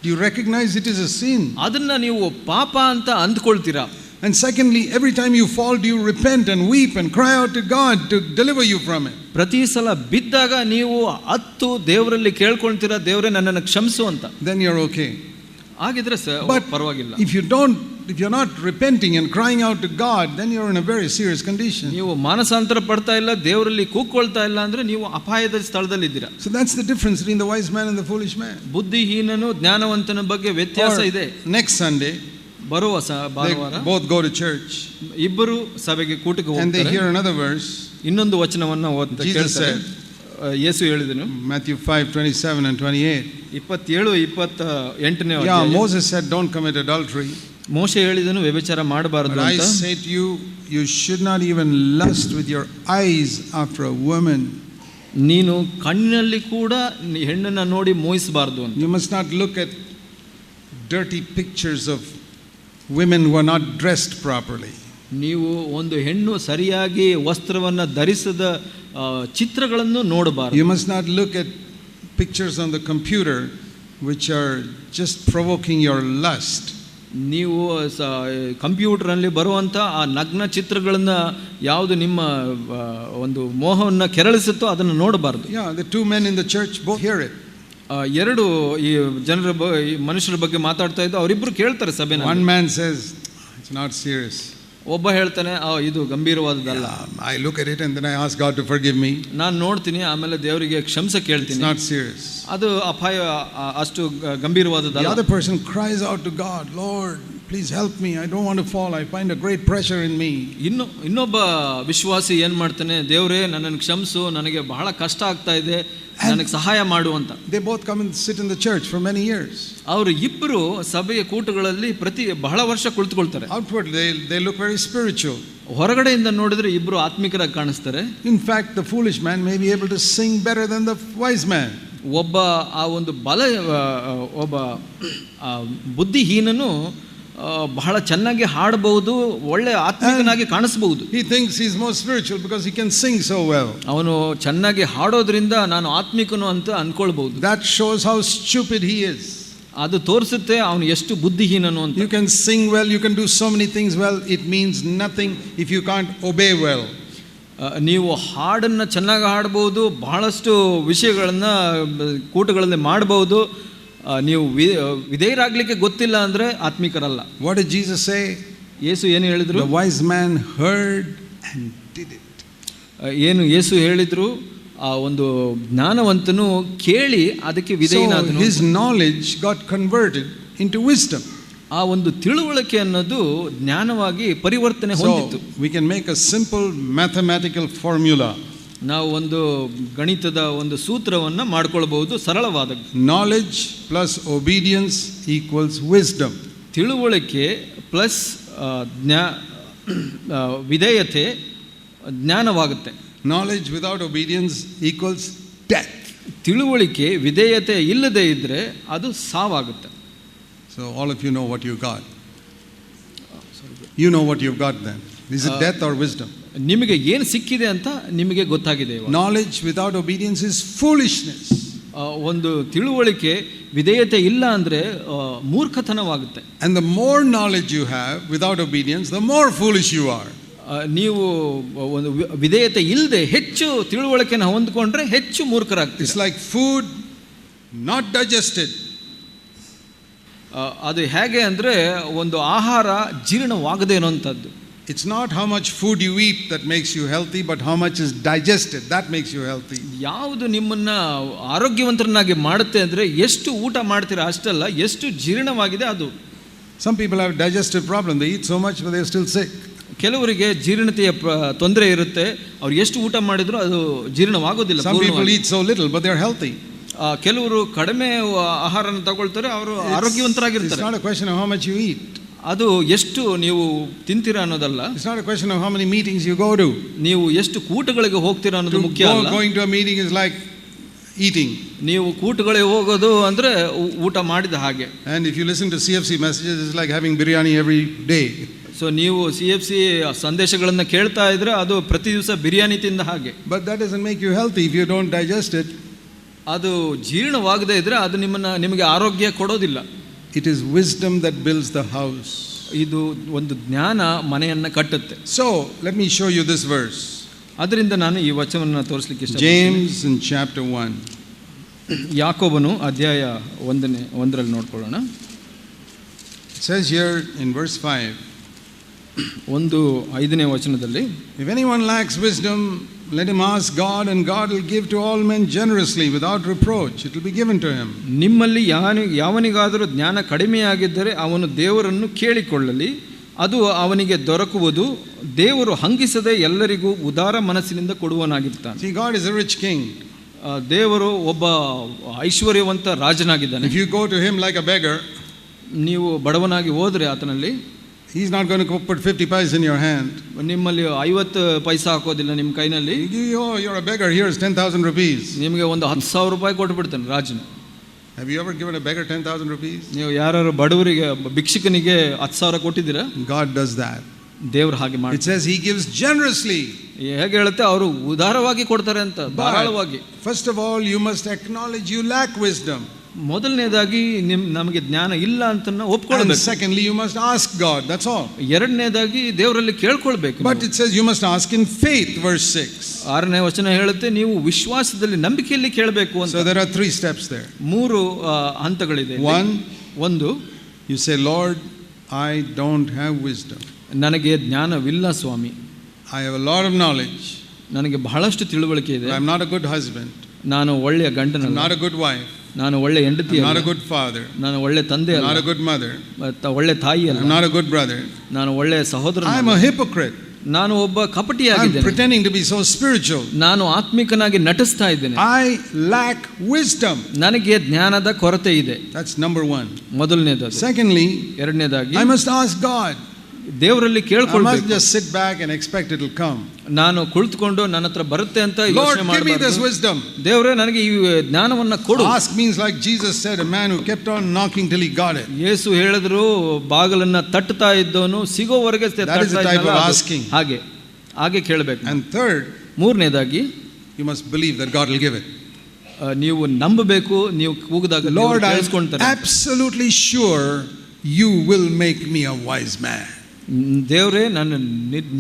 Do you recognize it is a sin? ಅದನ್ನ ನೀವು ಪಾಪ ಅಂತ ಅಂದ್ಕೊಳ್ತೀರಾ? And secondly, every time you fall, do you repent and weep and cry out to God to deliver you from it? ಪ್ರತಿ ಸಲ ಬಿದ್ದಾಗ ನೀವು ಅತ್ತು ದೇವರಲ್ಲಿ ಕೇಳ್ಕೊಳ್ತೀರಾ, ದೇವರೇ ನನ್ನನ್ನು ಕ್ಷಮಿಸು ಅಂತ. Then you're okay. ಆಗಿದ್ರೆ ಪರವಾಗಿಲ್ಲ. If you don't repenting and crying out to God, then you're in a very serious condition. ನೀವು ಮಾನಸಾಂತರ ಪಡ್ತಾ ಇಲ್ಲ, ದೇವರಲ್ಲಿ ಕೂಗ್ಕೊಳ್ತಾ ಇಲ್ಲ ಅಂದ್ರೆ ನೀವು ಅಪಾಯದ ಸ್ಥಳದಲ್ಲಿ ಇದ್ದೀರಾ. So that's the difference between the wise man and the foolish man. ಬುದ್ಧಿಹೀನನು ಜ್ಞಾನವಂತನ ಬಗ್ಗೆ ವ್ಯತ್ಯಾಸ ಇದೆ. Next Sunday, ಬರುವ ಭಾನುವಾರ they both go to church. ಇಬ್ಬರು ಸಭೆಗೆ ಕೂಟಕ್ಕೆ ಹೋಗ್ತಾರೆ. And they hear another verse. ಇನ್ನೊಂದು ವಚನವನ್ನು ಓದ್ತಾ ಕೇಳ್ತಾರೆ. ಯೇಸು ಹೇಳಿದನು, Matthew 5:27 and 28. 27-28ನೇ Yeah, Moses said, don't commit adultery. ಮೋಶೆ ಹೇಳಿದನು, ವ್ಯಭಿಚಾರ ಮಾಡಬಾರದು But I ಅಂತ. say to you, you should not even lust with your eyes after a woman. ನೀನು ಕಣ್ಣಿನಲ್ಲಿ ಕೂಡ ಹೆಣ್ಣನ್ನ ನೋಡಿ ಮೋಹಿಸಬಾರದು ಅಂತ. You must not look at dirty pictures of women who are not dressed properly. ನೀವು ಒಂದು ಹೆಣ್ಣು ಸರಿಯಾಗಿ ವಸ್ತ್ರವನ್ನು ಧರಿಸದ ಚಿತ್ರಗಳನ್ನು ನೋಡಬಾರದು. You must not look at pictures on the computer which are just provoking your lust. ನೀವು ಕಂಪ್ಯೂಟರ್ನಲ್ಲಿ ಬರುವಂಥ ಆ ನಗ್ನ ಚಿತ್ರಗಳನ್ನು ಯಾವುದು ನಿಮ್ಮ ಒಂದು ಮೋಹವನ್ನು ಕೆರಳಿಸುತ್ತೋ ಅದನ್ನು ನೋಡಬಾರದು. Yeah, the two men in the church both hear it. ಎರಡು ಈ ಜನರ ಮನುಷ್ಯರ ಬಗ್ಗೆ ಮಾತಾಡ್ತಾ ಇದ್ದು ಅವರಿಬ್ಬರು ಕೇಳ್ತಾರೆ ಸಭೆನ. One man says, it's not serious. ಒಬ್ಬ ಹೇಳ್ತಾನೆ, ಇದು ಗಂಭೀರವಾದದ್ದಲ್ಲ. I look at it and then I ask God to forgive me. ನಾನು ನೋಡ್ತೀನಿ, ಆಮೇಲೆ ದೇವರಿಗೆ ಕ್ಷಮಿಸ ಕೇಳ್ತೀನಿ. It's not serious. ಅದು ಅಪಾಯ ಅಷ್ಟು ಗಂಭೀರವಾದದ್ದಲ್ಲ. The other person cries out to God, Lord, please help me. I don't want to fall. I find a great pressure in me. ಇನ್ನೊಬ್ಬ ವಿಶ್ವಾಸಿ ಏನ್ ಮಾಡ್ತಾನೆ, ದೇವರೇ ನನ್ನನ್ನು ಕ್ಷಮಿಸು, ನನಗೆ ಬಹಳ ಕಷ್ಟ ಆಗ್ತಾ ಇದೆ, ನನಗೆ ಸಹಾಯ ಮಾಡು ಅಂತ. They both come and sit in the church for many years. ಅವರು ಇಬ್ಬರು ಸಭೆಯ ಕೂಟಗಳಲ್ಲಿ ಬಹಳ ವರ್ಷ ಕುಳಿತುಕೊಳ್ತಾರೆ. Outwardly they look very spiritual. ಹೊರಗಡೆಯಿಂದ ನೋಡಿದ್ರೆ ಇಬ್ಬರು ಆತ್ಮಿಕರಾಗಿ ಕಾಣಿಸ್ತಾರೆ. In fact, the foolish man may be able to sing better than the wise man. ಒಬ್ಬ ಒಬ್ಬ ಬುದ್ಧಿಹೀನನು ಬಹಳ ಚೆನ್ನಾಗಿ ಹಾಡಬಹುದು, ಒಳ್ಳೆ ಆತ್ಮಿಕನಾಗಿ ಕಾಣಿಸಬಹುದು. He thinks he's more spiritual because he can sing so well. ಅವನು ಚೆನ್ನಾಗಿ ಹಾಡೋದ್ರಿಂದ ನಾನು ಆತ್ಮಿಕನು ಅಂತ ಅನ್ಕೊಳ್ಬಹುದು. That shows how stupid he is. ಅದು ತೋರಿಸುತ್ತೆ ಅವನು ಎಷ್ಟು ಬುದ್ಧಿಹೀನನು ಅಂತ. You can sing well, you can do so many things well, it means nothing if you can't obey well. ನೀವು ಹಾಡನ್ನು ಚೆನ್ನಾಗಿ ಹಾಡಬಹುದು, ಬಹಳಷ್ಟು ವಿಷಯಗಳನ್ನು ಕೂಟಗಳಲ್ಲಿ ಮಾಡಬಹುದು, ನೀವು ವಿಧೇಯರಾಗಲಿಕ್ಕೆ ಗೊತ್ತಿಲ್ಲ ಅಂದರೆ ಆತ್ಮಿಕರಲ್ಲ. What did Jesus say? ಯೇಸು ಏನು ಹೇಳಿದ್ರು? The wise man heard and did it. ಏನು ಯೇಸು ಹೇಳಿದ್ರು? ಆ ಒಂದು ಜ್ಞಾನವಂತನು ಕೇಳಿ ಅದಕ್ಕೆ ವಿಧೇಯನಾದನು. So his knowledge got converted into wisdom. ಆ ಒಂದು ತಿಳುವಳಿಕೆ ಅನ್ನೋದು ಜ್ಞಾನವಾಗಿ ಪರಿವರ್ತನೆ ಹೊಂದಿತು. So we can make a simple mathematical formula. ನಾವು ಒಂದು ಗಣಿತದ ಒಂದು ಸೂತ್ರವನ್ನು ಮಾಡ್ಕೊಳ್ಬಹುದು, ಸರಳವಾದ. Knowledge plus obedience equals wisdom. ತಿಳುವಳಿಕೆ plus ವಿಧೇಯತೆ ಜ್ಞಾನವಾಗುತ್ತೆ. Knowledge without obedience equals death. ತಿಳುವಳಿಕೆ ವಿಧೇಯತೆ ಇಲ್ಲದೆ ಇದ್ರೆ ಅದು ಸಾವಾಗುತ್ತೆ. So all of you know what you got. You know what you've got then. Is it death or wisdom? ನಿಮಗೆ ಏನು ಸಿಕ್ಕಿದೆ ಅಂತ ನಿಮಗೆ ಗೊತ್ತಾಗಿದೆ. Knowledge without obedience is foolishness. ಒಂದು ತಿಳುವಳಿಕೆ ವಿಧೇಯತೆ ಇಲ್ಲ ಅಂದ್ರೆ ಮೂರ್ಖತನವಾಗುತ್ತೆ. And the more knowledge you have without obedience, the more foolish you are. ನೀವು ಒಂದು ವಿಧೇಯತೆ ಇಲ್ಲದೆ ಹೆಚ್ಚು ತಿಳುವಳಿಕೆನ ಹೊಂದಿಕೊಂಡ್ರೆ ಹೆಚ್ಚು ಮೂರ್ಖರಾಗ್ತೀರಿ. It's like food not digested. ಅದು ಹೇಗೆ ಅಂದರೆ ಒಂದು ಆಹಾರ ಜೀರ್ಣವಾಗದೇ ಇರೋಂಥದ್ದು. It's not how much food you eat that makes you healthy, but how much is digested that makes you healthy. ಯಾವುದು ನಿಮ್ಮನ್ನ ಆರೋಗ್ಯವಂತರನ್ನಾಗಿ ಮಾಡುತ್ತೆ ಅಂದರೆ ಎಷ್ಟು ಊಟ ಮಾಡ್ತೀರಾ ಅಷ್ಟಲ್ಲ, ಎಷ್ಟು ಜೀರ್ಣವಾಗಿದೆ ಅದು. Some people have digestive problem. They eat so much but they are still sick. ಕೆಲವರಿಗೆ ಜೀರ್ಣತೆಯ ತೊಂದರೆ ಇರುತ್ತೆ, ಅವ್ರು ಎಷ್ಟು ಊಟ ಮಾಡಿದ್ರು ಅದು ಜೀರ್ಣವಾಗೋದಿಲ್ಲ. Some people eat so little but they are healthy. ಕೆಲವರು ಕಡಿಮೆ ಆಹಾರನ ತಗೊಳ್ತಾರೆ, ಅವರು ಆರೋಗ್ಯವಂತರಾಗಿರ್ತಾರೆ. It's not a question of how much you eat. ಅದು ಎಷ್ಟು ನೀವು ತಿಂತೀರಾ ಅನ್ನೋದಲ್ಲ. It's not a question of how many meetings you go to. ನೀವು ಎಷ್ಟು ಕೂಟಗಳಿಗೆ ಹೋಗ್ತೀರಾ ಅನ್ನೋದು ಮುಖ್ಯ ಅಲ್ಲ. Going to a meeting is like eating. ನೀವು ಕೂಟಗಳಿಗೆ ಹೋಗೋದು ಅಂದ್ರೆ ಊಟ ಮಾಡಿದ ಹಾಗೆ. And if you listen to CFC messages, it's like having biryani every day. So ನೀವು CFC ಸಂದೇಶಗಳನ್ನು ಕೇಳ್ತಾ ಇದ್ರೆ ಅದು ಪ್ರತಿ ದಿವಸ ಬಿರಿಯಾನಿ ತಿಂದ ಹಾಗೆ. But that doesn't make you healthy if you don't digest it. ಅದು ಜೀರ್ಣವಾಗದೇ ಇದ್ರೆ ಅದು ನಿಮಗೆ ಆರೋಗ್ಯ ಕೊಡೋದಿಲ್ಲ. It is wisdom that builds the house. ಇದು ಒಂದು ಜ್ಞಾನ ಮನೆಯನ್ನು ಕಟ್ಟುತ್ತೆ. So let me show you this verse. ಅದರಿಂದ ನಾನು ಈ ವಚನವನ್ನು ತೋರಿಸಲಿಕ್ಕೆ ಇಷ್ಟಪಡ್ತೀನಿ. James in chapter 1. ಯಾಕೋಬನು ಅಧ್ಯಾಯ 1ರಲ್ಲಿ ನೋಡ್ಕೊಳ್ಳೋಣ. It says here in verse 5, 1:5 ವಚನದಲ್ಲಿ, if anyone lacks wisdom, let him ask God, and God will give to all men generously without reproach. It will be given to him. ನಿಮ್ಮಲ್ಲಿ ಯಾವನಿಗಾದರೂ ಜ್ಞಾನ ಕಡಿಮೆಯಾಗಿದ್ದರೆ ಅವನು ದೇವರನ್ನು ಕೇಳಿಕೊಳ್ಳಲಿ, ಅದು ಅವನಿಗೆ ದೊರಕುವುದು. ದೇವರು ಹಂಗಿಸದೆ ಎಲ್ಲರಿಗೂ ಉದಾರ ಮನಸ್ಸಿನಿಂದ ಕೊಡುವನಾಗಿರ್ತಾನೆ. See, God is a rich king. ದೇವರು ಒಬ್ಬ ಐಶ್ವರ್ಯವಂತ ರಾಜನಾಗಿದ್ದಾನೆ. If you go to him like a beggar, ನೀವು ಬಡವನಾಗಿ ಹೋದರೆ ಆತನಲ್ಲಿ, he's not going to put 50 paise in your hand. ನಿಮ್ಮಲ್ಲಿ 50 ಪೈಸಾ ಹಾಕೋದಿಲ್ಲ ನಿಮ್ಮ ಕೈನಲ್ಲಿ. Oh, you're a beggar, here's 10,000 rupees. ನಿಮಗೆ ಒಂದು 10,000 ರೂಪಾಯಿ ಕೊಟ್ಟು ಬಿಡ್ತಾನೆ ರಾಜನು. Have you ever given a beggar 10,000 rupees? ನೀವು ಯಾರು ಬಡವರಿಗೆ, ಭಿಕ್ಷುಕನಿಗೆ 10,000 ಕೊಟ್ಟಿದ್ದೀರಾ? God does that. ದೇವರು ಹಾಗೆ ಮಾಡಿ. It says he gives generously. ಹೇಗೆ ಹೇಳುತ್ತೆ, ಅವರು ಉದಾರವಾಗಿ ಕೊಡ್ತಾರೆ ಅಂತ, ಧಾರಾಳವಾಗಿ. First of all, you must acknowledge you lack wisdom. ಮೊದಲನೇದಾಗಿ ನಮಗೆ ಜ್ಞಾನ ಇಲ್ಲ ಅಂತ ಒಪ್ಕೊಳ್ಬೇಕು. And secondly, you must ask God. That's all. ಎರಡನೇದಾಗಿ ದೇವರಲ್ಲಿ ಕೇಳ್ಕೊಳ್ಬೇಕು. But it says you must ask in faith, verse 6. 6ನೇ ವಚನ ಹೇಳುತ್ತೆ, ನೀವು ವಿಶ್ವಾಸದಲ್ಲಿ, ನಂಬಿಕೆಯಲ್ಲಿ ಕೇಳಬೇಕು ಅಂತ. So there are 3 steps there. 3 ಹಂತಗಳಿದೆ. ಒಂದು, you say, Lord, I don't have wisdom. ನನಗೆ ಜ್ಞಾನವಿಲ್ಲ ಸ್ವಾಮಿ. I have a lot of knowledge. ನನಗೆ ಬಹಳಷ್ಟು ತಿಳುವಳಿಕೆ ಇದೆ. I'm not a good husband. ನಾನು ಒಳ್ಳೆಯ ಗಂಡನಲ್ಲ. I'm not a good wife. ನಾನು ಒಳ್ಳೆ ಹೆಂಡತಿ ಅಲ್ಲ. I'm not a good father. ನಾನು ಒಳ್ಳೆ ತಂದೆ ಅಲ್ಲ. I'm not a good mother. ಒಳ್ಳೆ ತಾಯಿ ಅಲ್ಲ. I'm not a good brother. ನಾನು ಒಳ್ಳೆ ಸಹೋದರ. I'm a hypocrite. ನಾನು ಒಬ್ಬ ಕಪಟಿಯಾಗಿದ್ದೇನೆ. I'm pretending to be so spiritual. ನಾನು ಆತ್ಮಿಕನಾಗಿ ನಟಿಸ್ತಾ ಇದ್ದೇನೆ. I lack wisdom. ನನಗೆ ಜ್ಞಾನದ ಕೊರತೆ ಇದೆ. That's number 1. ಮೊದಲನೇದು. Secondly, ಎರಡನೇದಾಗಿ, I must ask God. ದೇವರಲ್ಲಿ ಕೇಳ್ಕೊಳ್ಬೇಕು. I must just sit back and expect it will come. ನಾನು ಕುಳಿತುಕೊಂಡು ನನ್ನ ಹತ್ರ ಬರುತ್ತೆ ಅಂತ ಯೋಚನೆ ಮಾಡಬಾರದು. Lord, give me this wisdom. ದೇವರೇ, ನನಗೆ ಈ ಜ್ಞಾನವನ್ನ ಕೊಡು. Ask means like Jesus said, a man who kept on knocking till he got it. ಯೇಸು ಹೇಳಿದ್ರು, ಬಾಗಿಲನ್ನ ತಟ್ಟುತ್ತಾ ಇದ್ದವನು ಸಿಗೋವರೆಗೆ ತಟ್ಟುತ್ತಾ That is the type of asking. ಹಾಗೆ ಕೇಳಬೇಕು. And third, ಮೂರನೇದಾಗಿ, you must believe that God will give it. ನೀವು ನಂಬಬೇಕು. ನೀವು ಕೂಗಿದಾಗ Lord, I am ಕೇಳಿಸ್ಕೊಂತಾರೆ. absolutely sure you will make me a wise man. ದೇವರೇ, ನಾನು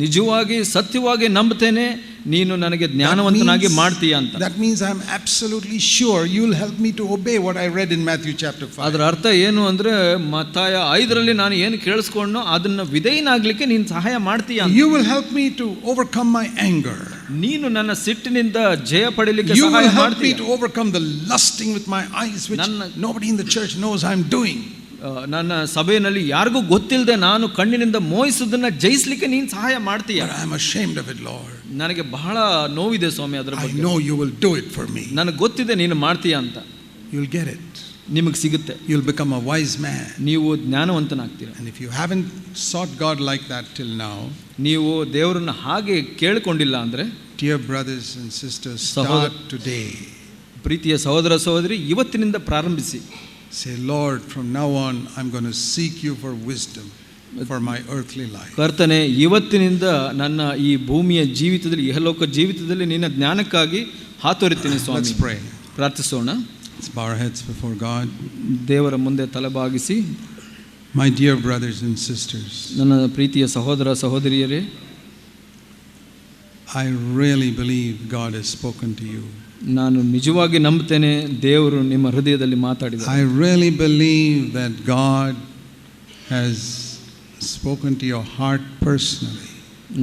ನಿಜವಾಗಿ ಸತ್ಯವಾಗಿ ನಂಬುತ್ತೇನೆ, ನೀನು ನನಗೆ ಜ್ಞಾನವಂತನಾಗಿ ಮಾಡ್ತೀಯ ಅಂತ. That means I am absolutely sure you will help me to obey what I read in Matthew chapter 5. ಅದರ ಅರ್ಥ ಏನು ಅಂದ್ರೆ, ಮತ್ತಾಯ 5ರಲ್ಲಿ ನಾನು ಏನು ಕೇಳಿಸ್ಕೊಂಡೋ ಅದನ್ನ ವಿಧೇಯನಾಗ್ಲಿಕ್ಕೆ ನೀನು ಸಹಾಯ ಮಾಡ್ತೀಯ ಅಂತ. You will help me to overcome my anger. ನೀನು ನನ್ನ ಸಿಟ್ಟಿನಿಂದ ಜಯ ಪಡೆಯಲಿಕ್ಕೆ ಸಹಾಯ ಮಾಡ್ತೀಯ. You will help me ಮಾಡ್ತೀಯ. to overcome the lusting with my eyes which nobody in the church knows I am doing. ನನ್ನ ಸಭೆಯಲ್ಲಿ ಯಾರಿಗೂ ಗೊತ್ತಿಲ್ಲದೆ ನಾನು ಕಣ್ಣಿನಿಂದ ಮೋಹಿಸುವುದನ್ನ ಜಯಿಸಲಿಕ್ಕೆ ನೀನು ಸಹಾಯ ಮಾಡ್ತೀಯ. But I am ashamed of it, Lord. ನನಗೆ ಬಹಳ ನೋವಿದೆ ಸ್ವಾಮಿ ಅದರ ಬಗ್ಗೆ. I know you will do it for me. ನನಗೆ ಗೊತ್ತಿದೆ ನೀನು ಮಾಡ್ತೀಯ ಅಂತ. You will get it. ನಿಮಗೆ ಸಿಗುತ್ತೆ. You will become a wise man. ನೀವು ಜ್ಞಾನವಂತನಾಗ್ತೀರ. And if you haven't sought God like that till now, ನೀವು ದೇವರನ್ನ ಹಾಗೆ ಕೇಳಿಕೊಂಡಿಲ್ಲ ಅಂದ್ರೆ, dear brothers and sisters, start today. ಪ್ರೀತಿಯ ಸಹೋದರ ಸಹೋದರಿ, ಇವತ್ತಿನಿಂದ ಪ್ರಾರಂಭಿಸಿ. Say, Lord, from now on I'm going to seek you for wisdom for my earthly life. ಕರ್ತನೇ, ಇವತ್ತಿನಿಂದ ನನ್ನ ಈ ಭೂಮಿಯ ಜೀವಿತದಲ್ಲಿ, ಇಹಲೋಕ ಜೀವಿತದಲ್ಲಿ ನಿನ್ನ ಜ್ಞಾನಕ್ಕಾಗಿ ಹಾತೊರಿತೀನಿ ಸ್ವಾಮಿ. Let's pray. ಪ್ರಾರ್ಥಿಸೋಣ. Let's bow our heads before God. ದೇವರ ಮುಂದೆ ತಲೆಬಾಗಿಸಿ. My dear brothers and sisters, ನನ್ನ ಪ್ರೀತಿಯ ಸಹೋದರ ಸಹೋದರಿಯರೇ, I really believe God has spoken to you. ನಾನು ನಿಜವಾಗಿ ನಂಬುತ್ತೇನೆ, ದೇವರು ನಿಮ್ಮ ಹೃದಯದಲ್ಲಿ ಮಾತಾಡಿದ್ದಾರೆ. I really believe that God has spoken to your heart personally.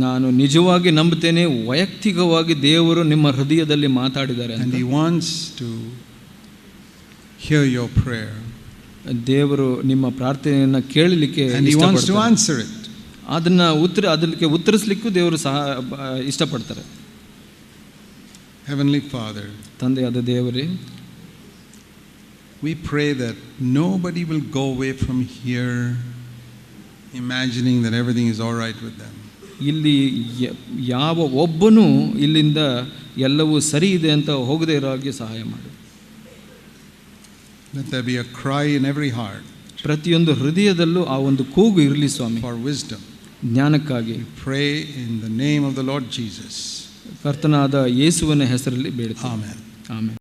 ನಾನು ನಿಜವಾಗಿ ನಂಬುತ್ತೇನೆ, ವೈಯಕ್ತಿಕವಾಗಿ ದೇವರು ನಿಮ್ಮ ಹೃದಯದಲ್ಲಿ ಮಾತಾಡಿದ್ದಾರೆ ಅಂತ. And he wants to hear your prayer. ದೇವರು ನಿಮ್ಮ ಪ್ರಾರ್ಥನೆಯನ್ನು ಕೇಳಲಿಕ್ಕೆ and he wants to answer it. ಅದಕ್ಕೆ ಉತ್ತರಿಸಲಿಕ್ಕೂ ದೇವರು ಸಹ ಇಷ್ಟಪಡ್ತಾರೆ. Heavenly Father, ತಂದೆಯಾದ ದೇವರೇ, we pray that nobody will go away from here imagining that everything is all right with them. ಇಲ್ಲಿ ಯಾವ ಒಬ್ಬನೂ ಇಲ್ಲಿಂದ ಎಲ್ಲವೂ ಸರಿ ಇದೆ ಅಂತ ಹೋಗದೇ ಇರೋ ಹಾಗೆ ಸಹಾಯ ಮಾಡಿ. Let there be a cry in every heart. ಪ್ರತಿಯೊಂದು ಹೃದಯದಲ್ಲೂ ಆ ಒಂದು ಕೂಗು ಇರಲಿ ಸ್ವಾಮಿ, for wisdom. ಜ್ಞಾನಕ್ಕಾಗಿ. We pray in the name of the Lord Jesus. ಕರ್ತನಾದ ಯೇಸುವಿನ ಹೆಸರಲ್ಲಿ ಬೇಡುತ್ತೇವೆ. Amen. ಆಮೆನ್.